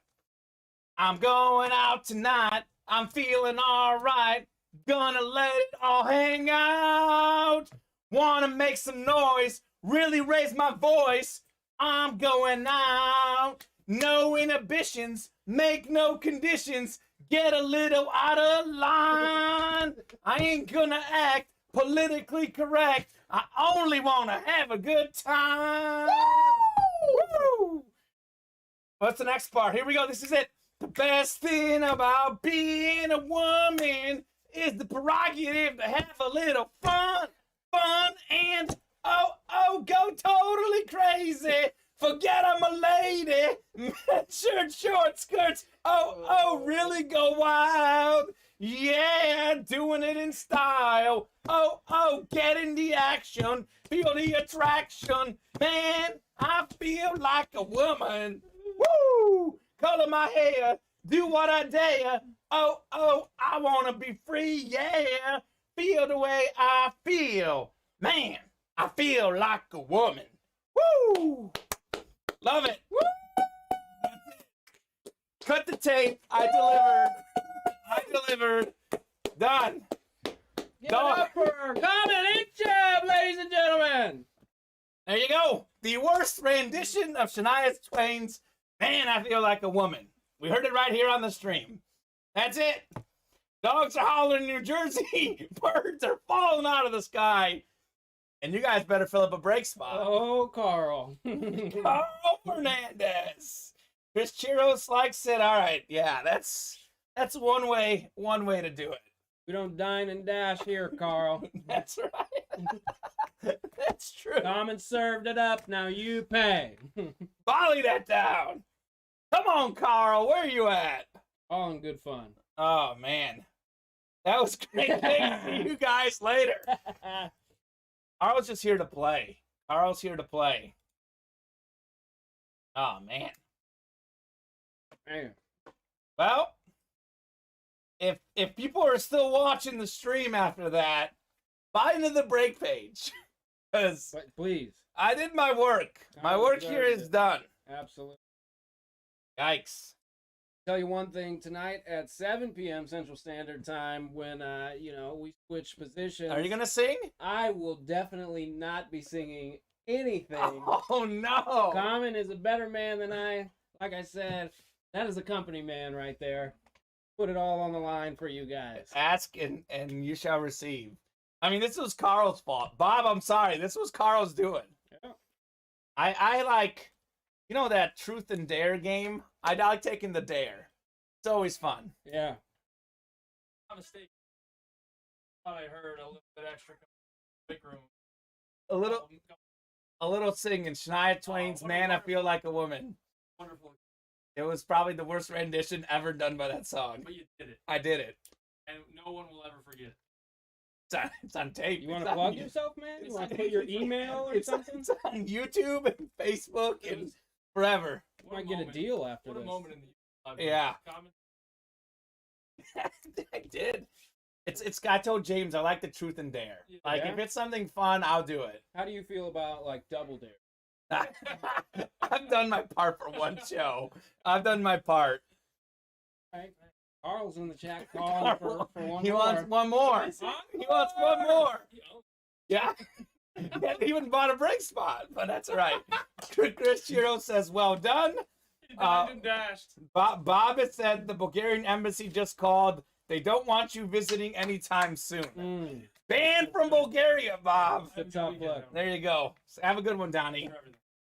I'm going out tonight. I'm feeling all right. Gonna let it all hang out. Wanna make some noise. Really raise my voice. I'm going out. No inhibitions, make no conditions, get a little out of line. I ain't gonna act politically correct. I only wanna have a good time. Woo! What's the next part? Here we go. This is it. The best thing about being a woman is the prerogative to have a little fun, and go totally crazy. Forget I'm a lady. Shirt, short skirts. Really go wild. Yeah, doing it in style. Get in the action. Feel the attraction. Man, I feel like a woman. Woo! Color my hair. Do what I dare. I want to be free. Yeah. Feel the way I feel. Man, I feel like a woman. Woo! Love it. Woo! Cut the tape. I delivered. Done. Give it up for Kamen Inkjab, ladies and gentlemen. There you go. The worst rendition of Shania Twain's Man, I Feel Like a Woman. We heard it right here on the stream. That's it. Dogs are howling in New Jersey. Birds are falling out of the sky. And you guys better fill up a break spot. Oh, Carl. Carl Fernandez. Chris Chiros likes it. All right. Yeah, that's one way to do it. We don't dine and dash here, Carl. That's right. That's true. Kamen served it up. Now you pay. Volley that down. Come on, Carl. Where are you at? All in good fun. Oh, man. That was great. Thanks. See you guys later. Carl's just here to play. Carl's here to play. Oh, man. Man. Well, if people are still watching the stream after that, find the break page. Because Please. I did my work. My work here is done. Absolutely. Yikes. Tell you one thing, tonight at 7 p.m. Central Standard Time, when we switch positions. Are you gonna sing? I will definitely not be singing anything. Oh no! Kamen is a better man than I. Like I said, that is a company man right there. Put it all on the line for you guys. Ask and you shall receive. I mean, this was Carl's fault. Bob, I'm sorry. This was Carl's doing. Yeah. I like, that truth and dare game? I like taking the dare. It's always fun. Yeah. My mistake. Thought I heard a little bit extra big room. A little singing. Shania Twain's Man, I Feel Like a Woman. Wonderful. It was probably the worst rendition ever done by that song. But you did it. I did it. And no one will ever forget it. It's on tape. You want It's to on plug you- yourself, man? You It's want to on- put your email or It's something? on YouTube and Facebook and forever. You might get a deal after What a this. moment in the Yeah. Kamen. I did. It's. I told James I like the truth and dare. Like Yeah? if it's something fun, I'll do it. How do you feel about like Double Dare? I've done my part for one show. I've done my part. Right. Carl's in the chat calling for one He more. wants one more. Huh? He wants one more. You know, Yeah. He hasn't even bought a break spot, but that's all right. Chris Chiro says, well done. he dined and dashed. Bob has said the Bulgarian embassy just called. They don't want you visiting anytime soon. Mm. Banned from Bulgaria, Bob. It's a tough look. There you go. Have a good one, Donnie.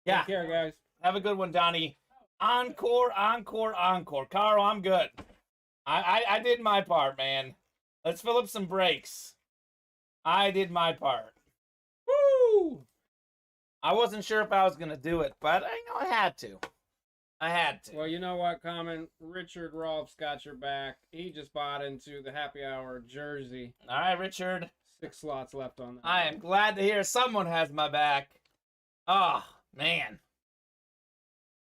Yeah. Take care, guys. Have a good one, Donnie. Encore, encore, encore. Carl, I'm good. I did my part, man. Let's fill up some breaks. I did my part. Woo! I wasn't sure if I was going to do it, but I had to. I had to. Well, you know what, Kamen? Richard Rolf's got your back. He just bought into the happy hour jersey. All right, Richard. 6 slots left on that. I am glad to hear someone has my back. Oh, man.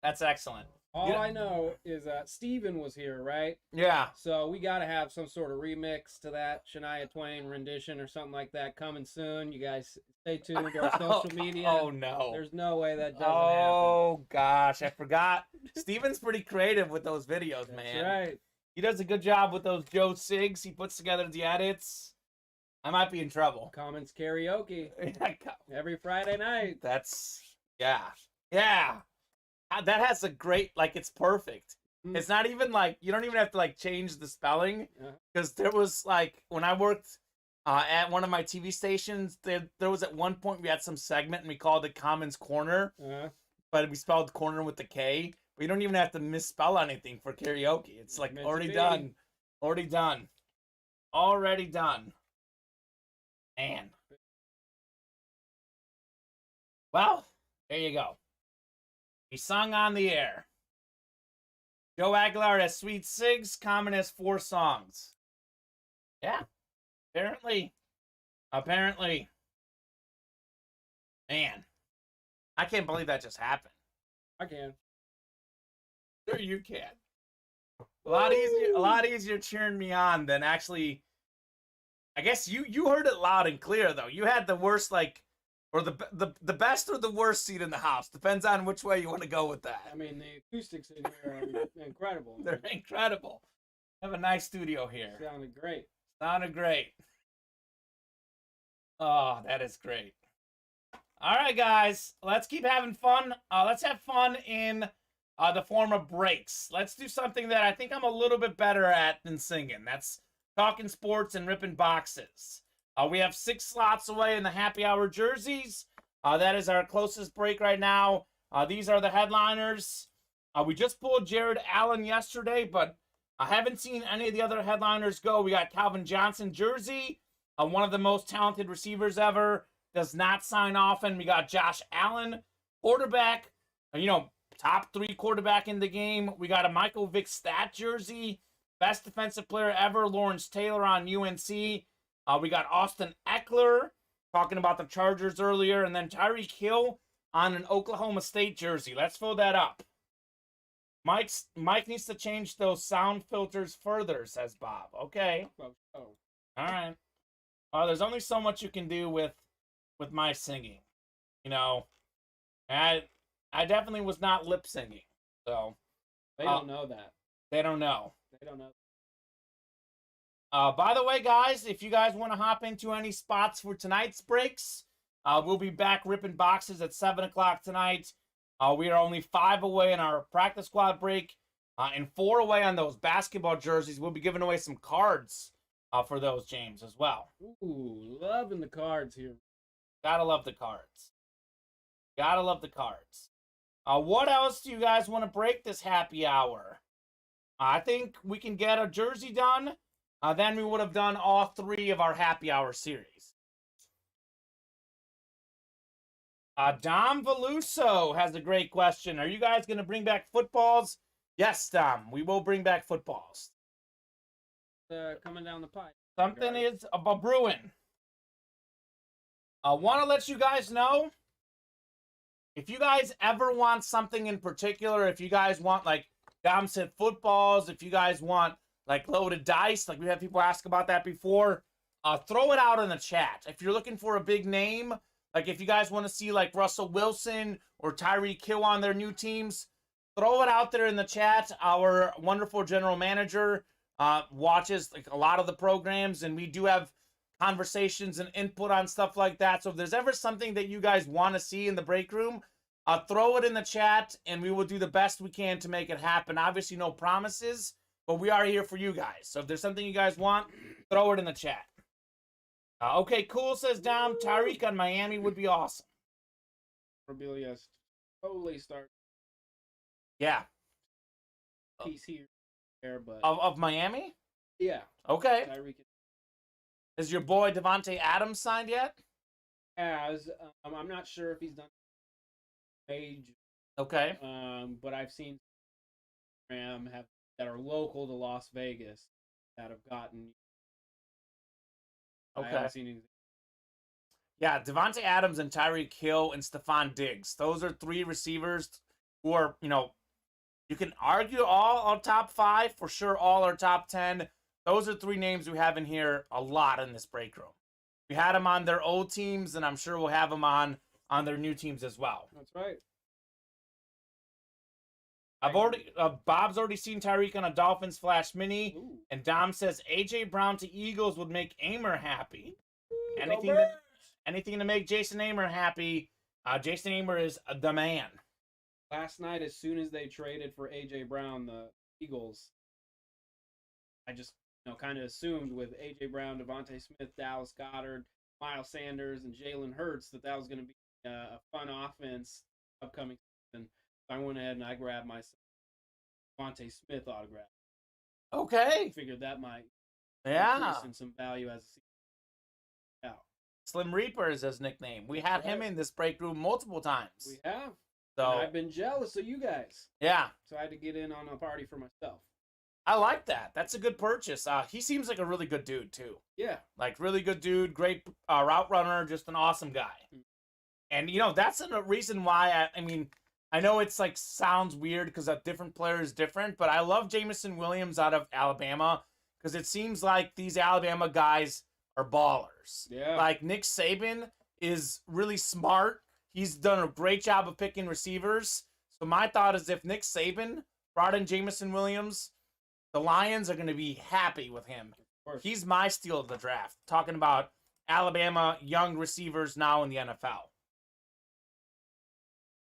That's excellent. All Yeah. I know is Steven was here, right? Yeah. So we got to have some sort of remix to that Shania Twain rendition or something like that coming soon. You guys stay tuned to our social media. Oh, no. There's no way that doesn't Oh, gosh. I forgot. Steven's pretty creative with those videos, happen. man. That's right. He does a good job with those Joe Sigs. He puts together the edits. I might be in trouble. Comments karaoke every Friday night. That's, yeah. Yeah. That has a great, like, it's perfect. Mm. It's not even like, you don't even have to like change the spelling, Yeah. because there was like, when I worked at one of my TV stations, there was at one point we had some segment and we called it Kamen's Corner, but we spelled corner with the K. But you don't even have to misspell anything for karaoke. It's like Meant to already be. done. Already done. Already done. Man. Well, there you go. He sung on the air. Joe Aguilar has Sweet 6. Kamen has 4 songs. Yeah. Apparently. Apparently. Man. I can't believe that just happened. I can. Sure you can. A lot easier cheering me on than actually. I guess you heard it loud and clear though. You had the worst, like, or the best or the worst seat in the house. Depends on which way you want to go with that. I mean, the acoustics in here are incredible. They're incredible. Have a nice studio here. Sounded great. Sounded great. Oh, that is great. All right, guys, let's keep having fun. Let's have fun in the form of breaks. Let's do something that I think I'm a little bit better at than singing. That's talking sports and ripping boxes. We have 6 slots away in the happy hour jerseys. That is our closest break right now. These are the headliners. We just pulled Jared Allen yesterday, but I haven't seen any of the other headliners go. We got Calvin Johnson jersey, one of the most talented receivers ever. Does not sign often. We got Josh Allen, quarterback, top 3 quarterback in the game. We got a Michael Vick stat jersey, best defensive player ever, Lawrence Taylor on UNC. We got Austin Eckler, talking about the Chargers earlier, and then Tyreek Hill on an Oklahoma State jersey. Let's fill that up. Mike needs to change those sound filters further, says Bob. Okay. Oh. All right. There's only so much you can do with my singing. I definitely was not lip singing. So They don't know that. they don't know. They don't know. By the way, guys, if you guys want to hop into any spots for tonight's breaks, we'll be back ripping boxes at 7 o'clock tonight. We are only 5 away in our practice squad break, and 4 away on those basketball jerseys. We'll be giving away some cards for those, James, as well. Ooh, loving the cards here. Gotta love the cards. Gotta love the cards. What else do you guys want to break this happy hour? I think we can get a jersey done. Then we would have done all 3 of our happy hour series. Dom Veluso has a great question. Are you guys going to bring back footballs? Yes, Dom. We will bring back footballs. Coming down the pipe. Something is about brewing. I want to let you guys know, if you guys ever want something in particular, if you guys want, like Dom said, footballs, if you guys want like loaded dice, like we had people ask about that before, throw it out in the chat. If you're looking for a big name, like if you guys want to see like Russell Wilson or Tyreek Hill on their new teams, throw it out there in the chat. Our wonderful general manager watches like a lot of the programs, and we do have conversations and input on stuff like that. So if there's ever something that you guys want to see in the break room, throw it in the chat, and we will do the best we can to make it happen. Obviously, no promises, but we are here for you guys. So if there's something you guys want, throw it in the chat. Okay, cool, says Dom. Tyreek on Miami would be awesome. Memorabilia totally start Yeah. piece here, there, but Of Miami? yeah, Okay. Tyreek Is your boy Devontae Adams signed yet? has. I'm not sure if he's done age, Okay. but I've seen have that are local to Las Vegas that have gotten. I Okay. haven't seen anything. Yeah, Devontae Adams and Tyreek Hill and Stephon Diggs. Those are 3 receivers who are, you can argue all are top 5. For sure, all are top 10. Those are 3 names we have in here a lot in this break room. We had them on their old teams, and I'm sure we'll have them on their new teams as well. That's right. Bob's already seen Tyreek on a Dolphins Flash Mini, Ooh. and Dom says A.J. Brown to Eagles would make Amer happy. Go Anything to make Jason Amer happy. Jason Amer is the man. last night, as soon as they traded for A.J. Brown, the Eagles, I just kind of assumed with A.J. Brown, Devontae Smith, Dallas Goedert, Miles Sanders, and Jalen Hurts that was going to be a fun offense upcoming season. So I went ahead and I grabbed my Devontae Smith autograph. Okay. Figured that might Yeah. increase in some value as a season. Yeah. Slim Reaper is his nickname. We had him in this break room multiple times. We have. So And I've been jealous of you guys. yeah. So I had to get in on a party for myself. I like that. That's a good purchase. He seems like a really good dude too. Yeah. Like really good dude, great route runner, just an awesome guy. And that's a reason why I mean, I know it's like sounds weird because a different player is different, but I love Jameson Williams out of Alabama because it seems like these Alabama guys are ballers. Yeah. Like Nick Saban is really smart. He's done a great job of picking receivers. So my thought is if Nick Saban brought in Jameson Williams, the Lions are going to be happy with him. He's my steal of the draft. Talking about Alabama young receivers now in the NFL.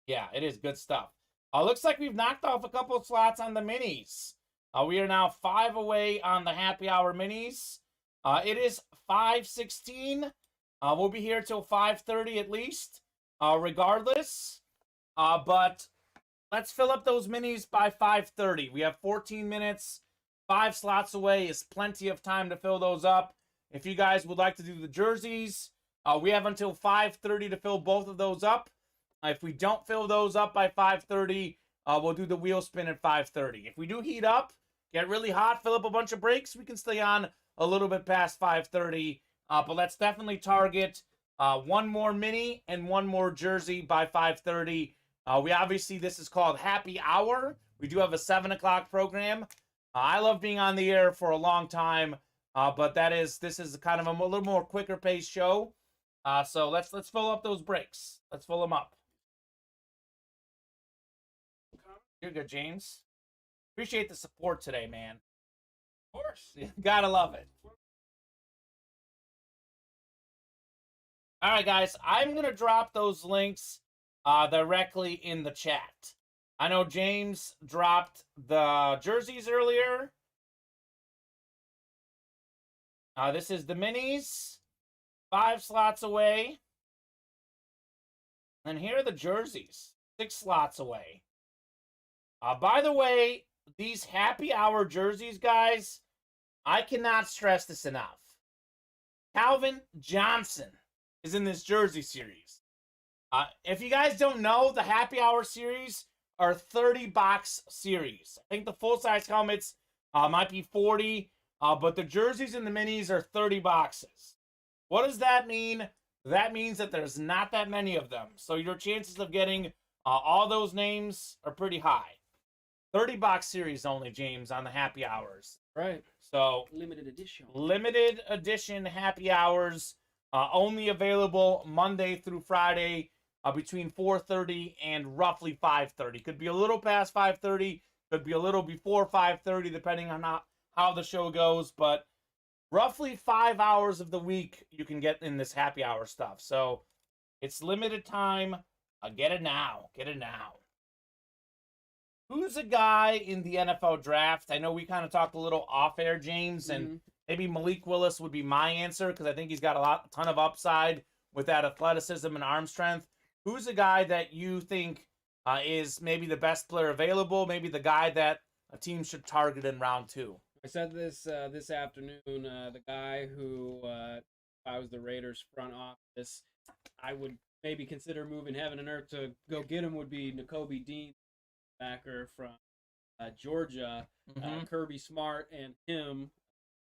Yeah, it is good stuff. Looks like we've knocked off a couple of slots on the minis. We are now 5 away on the happy hour minis. It is 5:16. We'll be here till 5:30 at least, regardless. But let's fill up those minis by 5:30. We have 14 minutes. 5 slots away is plenty of time to fill those up. If you guys would like to do the jerseys, we have until 5:30 to fill both of those up. If we don't fill those up by 5:30, we'll do the wheel spin at 5:30. If we do heat up, get really hot, fill up a bunch of breaks, we can stay on a little bit past 5:30. But let's definitely target one more mini and one more jersey by 5:30. This is called Happy Hour. We do have a 7 o'clock program. I love being on the air for a long time, but this is kind of a little more quicker paced show. So let's fill up those breaks. Let's fill them up. You're good, James. Appreciate the support today, man. Of course. Gotta love it. All right, guys. I'm going to drop those links directly in the chat. I know James dropped the jerseys earlier. This is the minis. 5 slots away. And here are the jerseys. 6 slots away. By the way, these happy hour jerseys, guys, I cannot stress this enough. Calvin Johnson is in this jersey series. If you guys don't know, the happy hour series are 30-box series. I think the full-size helmets might be 40, but the jerseys and the minis are 30 boxes. What does that mean? That means that there's not that many of them. So your chances of getting all those names are pretty high. 30-box series only, James, on the happy hours. Right. So limited edition. Limited edition happy hours, only available Monday through Friday between 4:30 and roughly 5:30. Could be a little past 5:30, could be a little before 5:30, depending on how the show goes. But roughly 5 hours of the week you can get in this happy hour stuff. So it's limited time. Get it now. Get it now. Who's a guy in the NFL draft? I know we kind of talked a little off-air, James, and maybe Malik Willis would be my answer because I think he's got a ton of upside with that athleticism and arm strength. Who's a guy that you think is maybe the best player available, maybe the guy that a team should target in round 2? I said this this afternoon. The guy who, if I was the Raiders front office, I would maybe consider moving heaven and earth to go get him would be Nakobe Dean, backer from Georgia. Kirby Smart and him,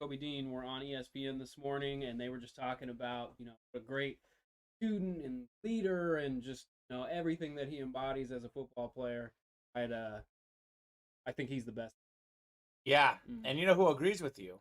Kobe Dean, were on ESPN this morning, and they were just talking about a great student and leader, and just everything that he embodies as a football player. I think he's the best. Yeah, and you know who agrees with you?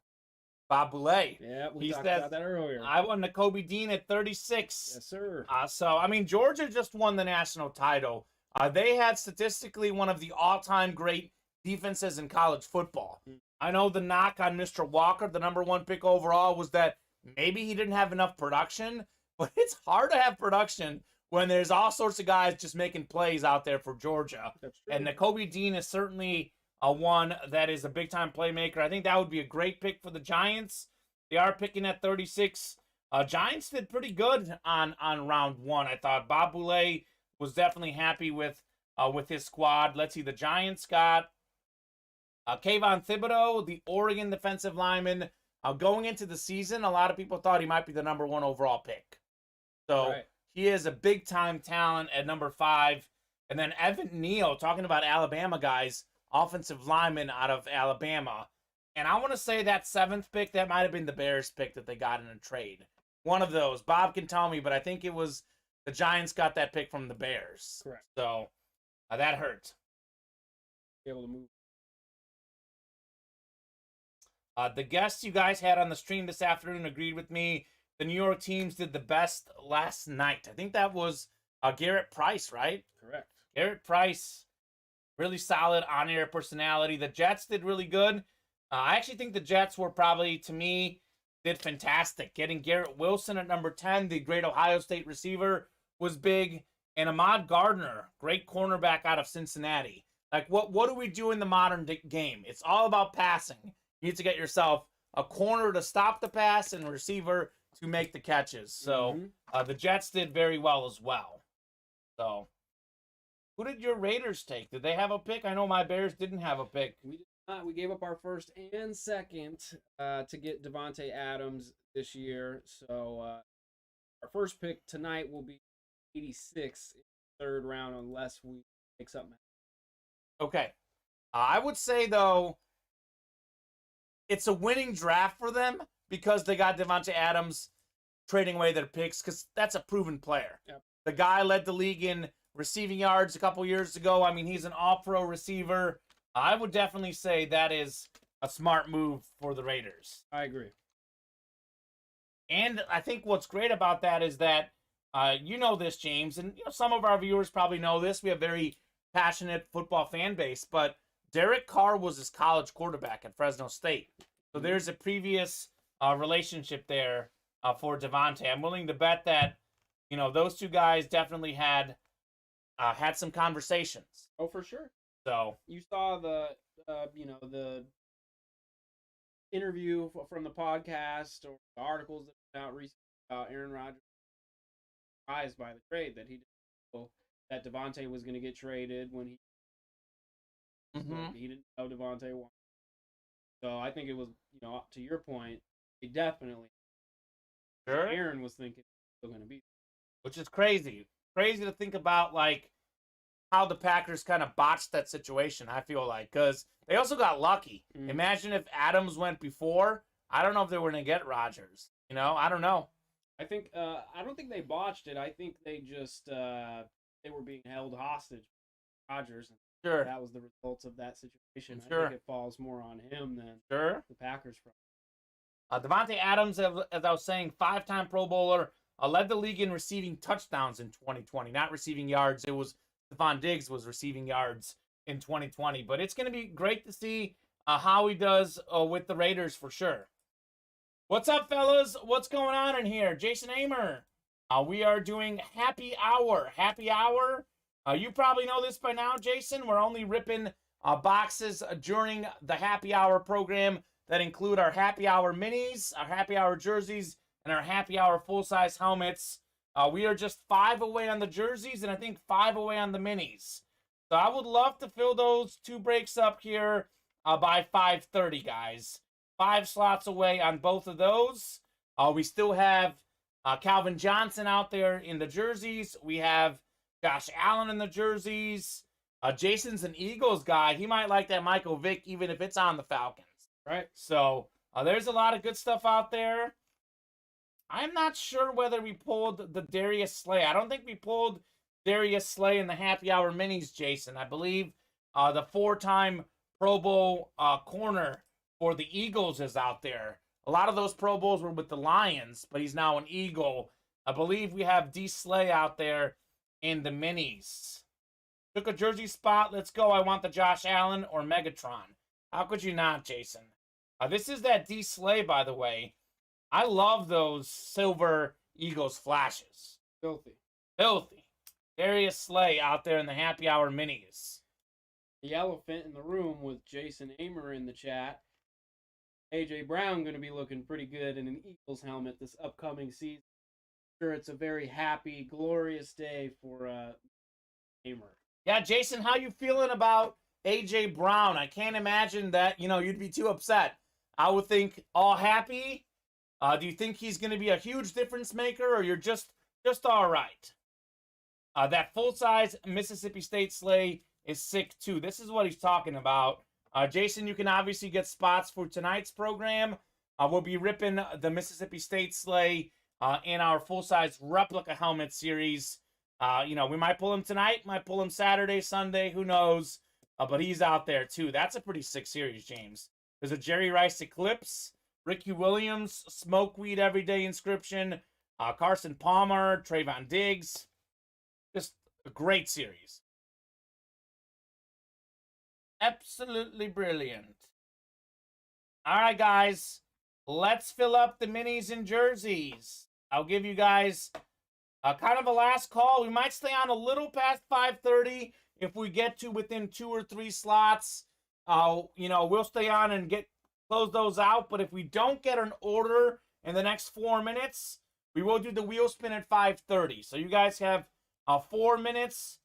Bob Boulay. Yeah, we talked about that earlier. I won Nakobe Dean at 36. Yes, sir. So, I mean, Georgia just won the national title. They had statistically one of the all-time great defenses in college football. I know the knock on Mr. Walker, the number 1 pick overall, was that maybe he didn't have enough production, but it's hard to have production when there's all sorts of guys just making plays out there for Georgia. That's true. And Nakobe Dean is certainly a one that is a big-time playmaker. I think that would be a great pick for the Giants. They are picking at 36. Giants did pretty good on round one, I thought. Bob Boulay was definitely happy with his squad. Let's see, the Giants got Kayvon Thibodeau, the Oregon defensive lineman. Going into the season, a lot of people thought he might be the number 1 overall pick. So Right. he is a big-time talent at number 5. And then Evan Neal, talking about Alabama guys, offensive lineman out of Alabama. And I want to say that 7th pick, that might have been the Bears pick that they got in a trade. One of those. Bob can tell me, but I think it was the Giants got that pick from the Bears. Correct. So that hurt. Be able to move. The guests you guys had on the stream this afternoon agreed with me. The New York teams did the best last night. I think that was Garrett Price, right? Correct. Garrett Price, really solid on-air personality. The Jets did really good. I actually think the Jets were probably, to me, did fantastic. Getting Garrett Wilson at number 10, the great Ohio State receiver, was big. And Ahmad Gardner, great cornerback out of Cincinnati. Like, what do we do in the modern game? It's all about passing. You need to get yourself a corner to stop the pass and a receiver to make the catches. So the Jets did very well as well. So who did your Raiders take? Did they have a pick? I know my Bears didn't have a pick. We did not. We gave up our first and second to get Devontae Adams this year. So our first pick tonight will be 86 in the 3rd round unless we make something. Okay. I would say, though, it's a winning draft for them because they got Devontae Adams trading away their picks because that's a proven player. Yep. The guy led the league in receiving yards a couple years ago. I mean, he's an all-pro receiver. I would definitely say that is a smart move for the Raiders. I agree. And I think what's great about that is that, you know this, James, and some of our viewers probably know this. We have a very passionate football fan base, but Derek Carr was his college quarterback at Fresno State. So there's a previous relationship there for Devontae. I'm willing to bet that, those two guys definitely had some conversations. Oh, for sure. So you saw the interview from the podcast or the articles that went out recently about Aaron Rodgers. Surprised by the trade that he didn't know that Devontae was going to get traded when he didn't know Devontae won. So I think it was, to your point, he definitely. Sure. Aaron was thinking still going to be. Which is crazy. Crazy to think about, like, how the Packers kind of botched that situation, I feel like. Because they also got lucky. Imagine if Adams went before. I don't know if they were going to get Rodgers. I don't know. I think I don't think they botched it. I think they just they were being held hostage by Rodgers. Sure. That was the result of that situation. Sure. I think it falls more on him than the Packers. Devontae Adams, as I was saying, 5-time Pro Bowler, led the league in receiving touchdowns in 2020, not receiving yards. It was Stephon Diggs was receiving yards in 2020. But it's going to be great to see how he does with the Raiders for sure. What's up, fellas? What's going on in here? Jason Amer. We are doing Happy Hour. Happy Hour. You probably know this by now, Jason. We're only ripping boxes during the Happy Hour program that include our Happy Hour minis, our Happy Hour jerseys, and our Happy Hour full-size helmets. We are just 5 away on the jerseys and I think 5 away on the minis. So I would love to fill those 2 breaks up here by 5:30, guys. 5 slots away on both of those. We still have Calvin Johnson out there in the jerseys. We have Josh Allen in the jerseys. Jason's an Eagles guy. He might like that Michael Vick even if it's on the Falcons. Right. So there's a lot of good stuff out there. I'm not sure whether we pulled the Darius Slay. I don't think we pulled Darius Slay in the Happy Hour minis, Jason. I believe the 4-time Pro Bowl corner for the Eagles is out there. A lot of those Pro Bowls were with the Lions, but he's now an Eagle. I believe we have D. Slay out there in the minis. Took a jersey spot. Let's go. I want the Josh Allen or Megatron. How could you not, Jason? This is that D. Slay, by the way. I love those silver Eagles flashes. Filthy. Filthy. Darius Slay out there in the happy hour minis. The elephant in the room with Jason Amer in the chat. AJ Brown going to be looking pretty good in an Eagles helmet this upcoming season. Sure, it's a very happy, glorious day for Amer. Yeah, Jason, how you feeling about AJ Brown? I can't imagine that, you'd be too upset. I would think all happy. Do you think he's going to be a huge difference maker, or you're just all right? That full-size Mississippi State sleigh is sick, too. This is what he's talking about. Jason, you can obviously get spots for tonight's program. We'll be ripping the Mississippi State sleigh in our full-size replica helmet series. We might pull him tonight, might pull him Saturday, Sunday, who knows? But he's out there, too. That's a pretty sick series, James. There's a Jerry Rice Eclipse, Ricky Williams, Smokeweed Everyday Inscription, Carson Palmer, Trayvon Diggs. Just a great series. Absolutely brilliant. All right, guys. Let's fill up the minis and jerseys. I'll give you guys kind of a last call. We might stay on a little past 5:30 if we get to within 2 or 3 slots. We'll stay on and close those out. But if we don't get an order in the next 4 minutes, we will do the wheel spin at 5:30. So you guys have 4 minutes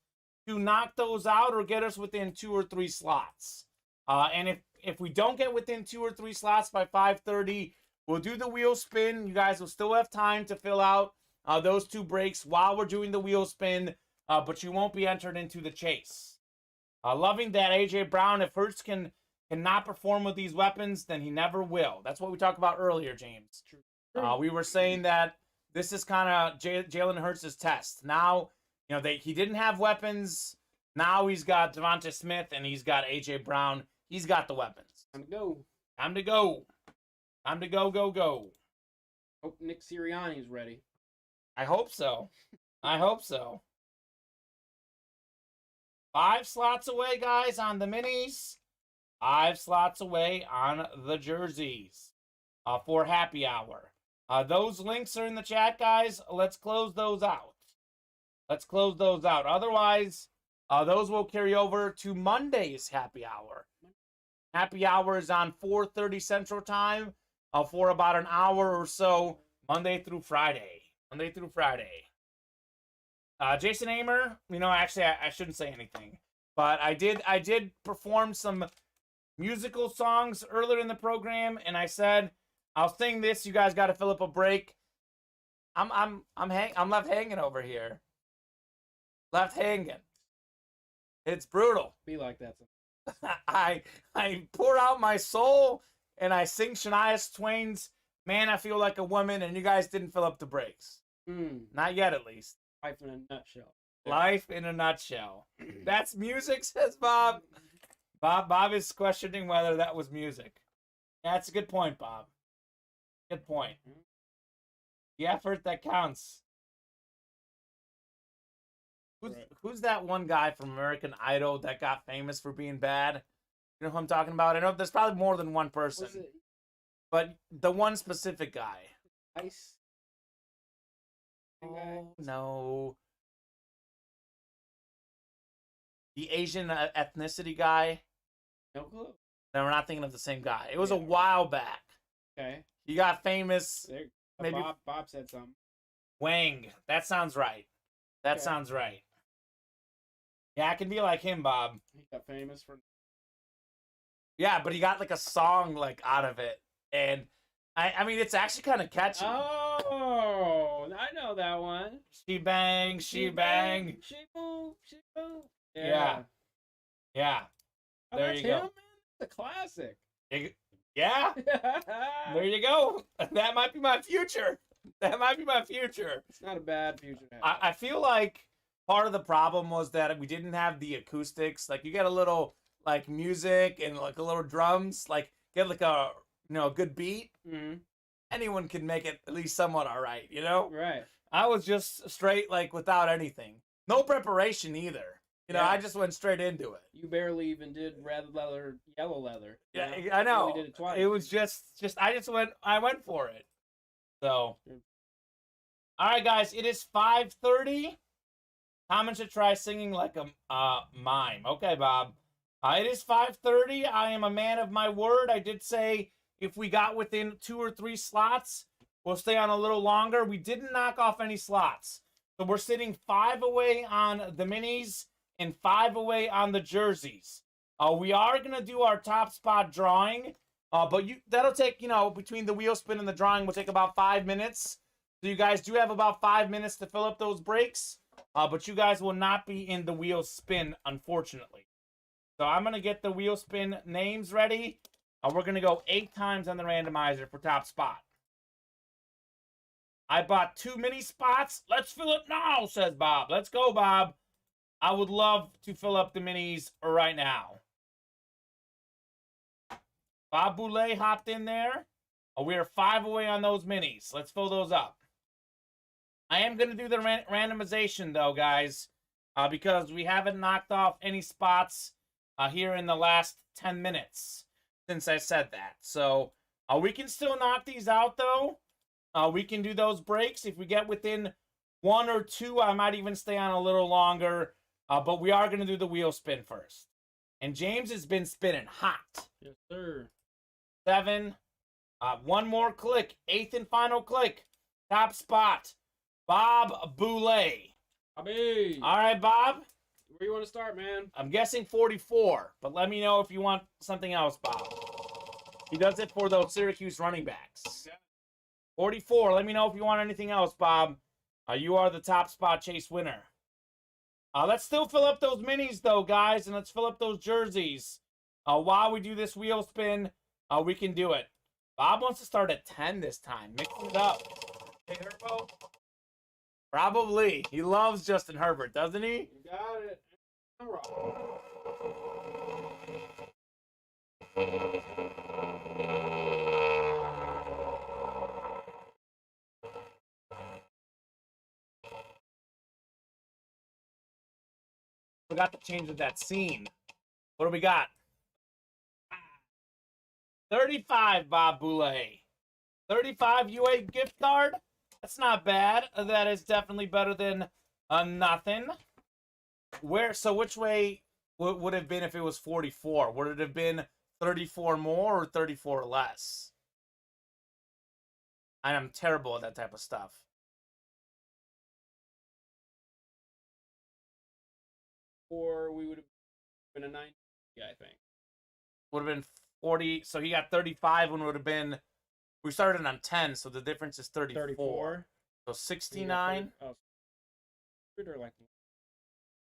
to knock those out or get us within 2 or 3 slots. And if we don't get within 2 or 3 slots by 5:30, we'll do the wheel spin. You guys will still have time to fill out those 2 breaks while we're doing the wheel spin, but you won't be entered into the chase. Loving that AJ Brown. If Hurts cannot perform with these weapons, then he never will. That's what we talked about earlier, James. True. We were saying that this is kind of Jalen Hurts' test. Now, he didn't have weapons. Now he's got Devonta Smith and he's got AJ Brown. He's got the weapons. Time to go. Time to go. Time to go. Hope Nick Sirianni's ready. I hope so. I hope so. 5 slots away, guys, on the minis. 5 slots away on the jerseys for happy hour. Those links are in the chat, guys. Let's close those out. Otherwise, those will carry over to Monday's happy hour. Happy hour is on 4:30 Central Time for about an hour or so, Monday through Friday. Jason Amer, actually, I shouldn't say anything, but I did perform some musical songs earlier in the program, and I said I'll sing this. You guys got to fill up a break. I'm left hanging over here. Left hanging. It's brutal. Be like that sometimes. I pour out my soul and I sing Shania Twain's "Man, I Feel Like a Woman," and you guys didn't fill up the breaks. Not yet, at least. Life in a nutshell. Life in a nutshell. That's music, says Bob. Bob is questioning whether that was music. Yeah, that's a good point, Bob. Good point. The effort that counts. Who's that one guy from American Idol that got famous for being bad? You know who I'm talking about? I know there's probably more than one person. Was it But the one specific guy. Ice? Oh, no. The Asian ethnicity guy. No clue. No, we're not thinking of the same guy. It was a Yeah. while back. Okay. He got famous. There, Maybe- Bob said something. Wang. That sounds right. That Okay. sounds right. Yeah, I can be like him, Bob. He got famous for. Yeah, but he got like a song out of it. And I mean, it's actually kind of catchy. Oh, I know that one. She bang, she bang. She boom, she boom. Yeah. Yeah. Oh, There that's you go. him, man? It's a classic. Yeah. There you go. That might be my future. That might be my future. It's not a bad future. to have. I feel like part of the problem was that we didn't have the acoustics. Like, you get a little music and a little drums. Get a good beat. Mhm. Anyone can make it at least somewhat all right. Right. I was just straight without anything. No preparation either. Yeah. I just went straight into it. You barely even did red leather, yellow leather. you Yeah, know? I know. You only did it twice. It was just I went for it. So, Good. all right, guys, it is 5:30. Kamen should try singing like a mime. Okay, Bob. It is 5:30. I am a man of my word. I did say if we got within 2 or 3 slots, we'll stay on a little longer. We didn't knock off any slots. So we're sitting 5 away on the minis and 5 away on the jerseys. We are going to do our top spot drawing. But that'll take, between the wheel spin and the drawing, will take about 5 minutes. So you guys do have about 5 minutes to fill up those breaks. But you guys will not be in the wheel spin, unfortunately. So I'm going to get the wheel spin names ready. We're going to go 8 times on the randomizer for top spot. I bought 2 mini spots. Let's fill it now, says Bob. Let's go, Bob. I would love to fill up the minis right now. Bob Boulay hopped in there. We are 5 away on those minis. Let's fill those up. I am going to do the randomization, though, guys, because we haven't knocked off any spots here in the last 10 minutes since I said that. So we can still knock these out, though. We can do those breaks. If we get within 1 or 2, I might even stay on a little longer. But we are going to do the wheel spin first. And James has been spinning hot. Yes, sir. 7. One more click. 8th and final click. Top spot. Bob Boulay. Bobby. All right, Bob. Where you want to start, man? I'm guessing 44, but let me know if you want something else, Bob. He does it for those Syracuse running backs. 44, let me know if you want anything else, Bob. You are the top spot chase winner. Let's still fill up those minis, though, guys, and let's fill up those jerseys. While we do this wheel spin, we can do it. Bob wants to start at 10 this time. Mix it up. Hey, Herbo? Probably. He loves Justin Herbert, doesn't he? You got it. I'm wrong. Forgot to change that scene. What do we got? 35, Bob Boulay. 35 UA gift card. That's not bad. That is definitely better than nothing. So which way would it have been if it was 44? Would it have been 34 more or 34 less? I am terrible at that type of stuff. Or we would have been a 90, I think. Would have been 40. So he got 35 when it would have been. We started on 10, so the difference is 34. 34. So 69.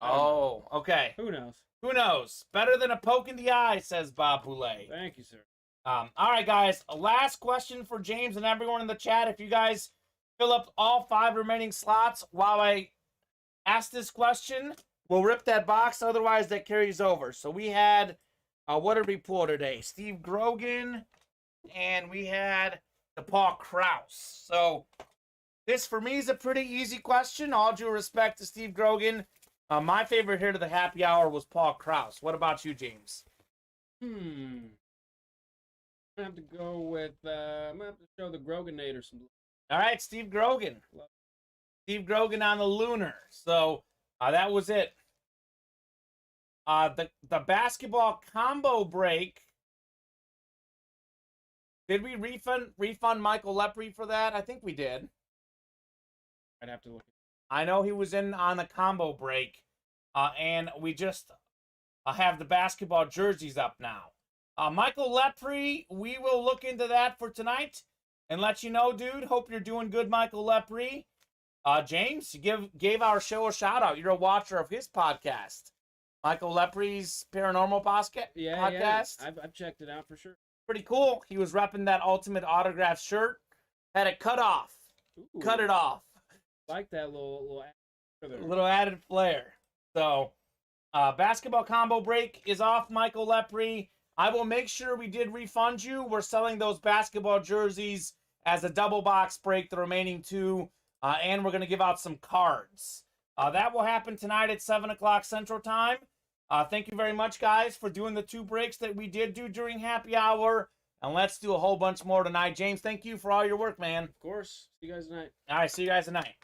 Oh, okay. who knows? Who knows? Better than a poke in the eye, says Bob Boulay. Thank you, sir. All right, guys. A last question for James and everyone in the chat. If you guys fill up all 5 remaining slots while I ask this question, we'll rip that box. Otherwise, that carries over. So we had, what did we pull today? Steve Grogan, and we had the Paul Krause. So this, for me, is a pretty easy question. All due respect to Steve Grogan. My favorite here to the happy hour was Paul Krause. What about you, James? I'm gonna have to go with. I'm gonna have to show the Groganator some. All right, Steve Grogan. Steve Grogan on the Lunar. So that was it. The basketball combo break. Did we refund Michael Lepre for that? I think we did. I'd have to look. I know he was in on the combo break, and we just have the basketball jerseys up now. Michael Lepre, we will look into that for tonight and let you know, dude. Hope you're doing good, Michael Lepre. James, you gave our show a shout out. You're a watcher of his podcast, Michael Lepre's Paranormal podcast. Yeah. I've checked it out for sure. Pretty cool. He was repping that Ultimate Autograph shirt. Had it cut off. Ooh, Cut it off. like that little added flair. So, basketball combo break is off, Michael Lepre. I will make sure we did refund you. We're selling those basketball jerseys as a double box break, the remaining 2, and we're going to give out some cards. That will happen tonight at 7 o'clock Central Time. Thank you very much, guys, for doing the 2 breaks that we did do during happy hour. And let's do a whole bunch more tonight. James, thank you for all your work, man. Of course. See you guys tonight. All right, see you guys tonight.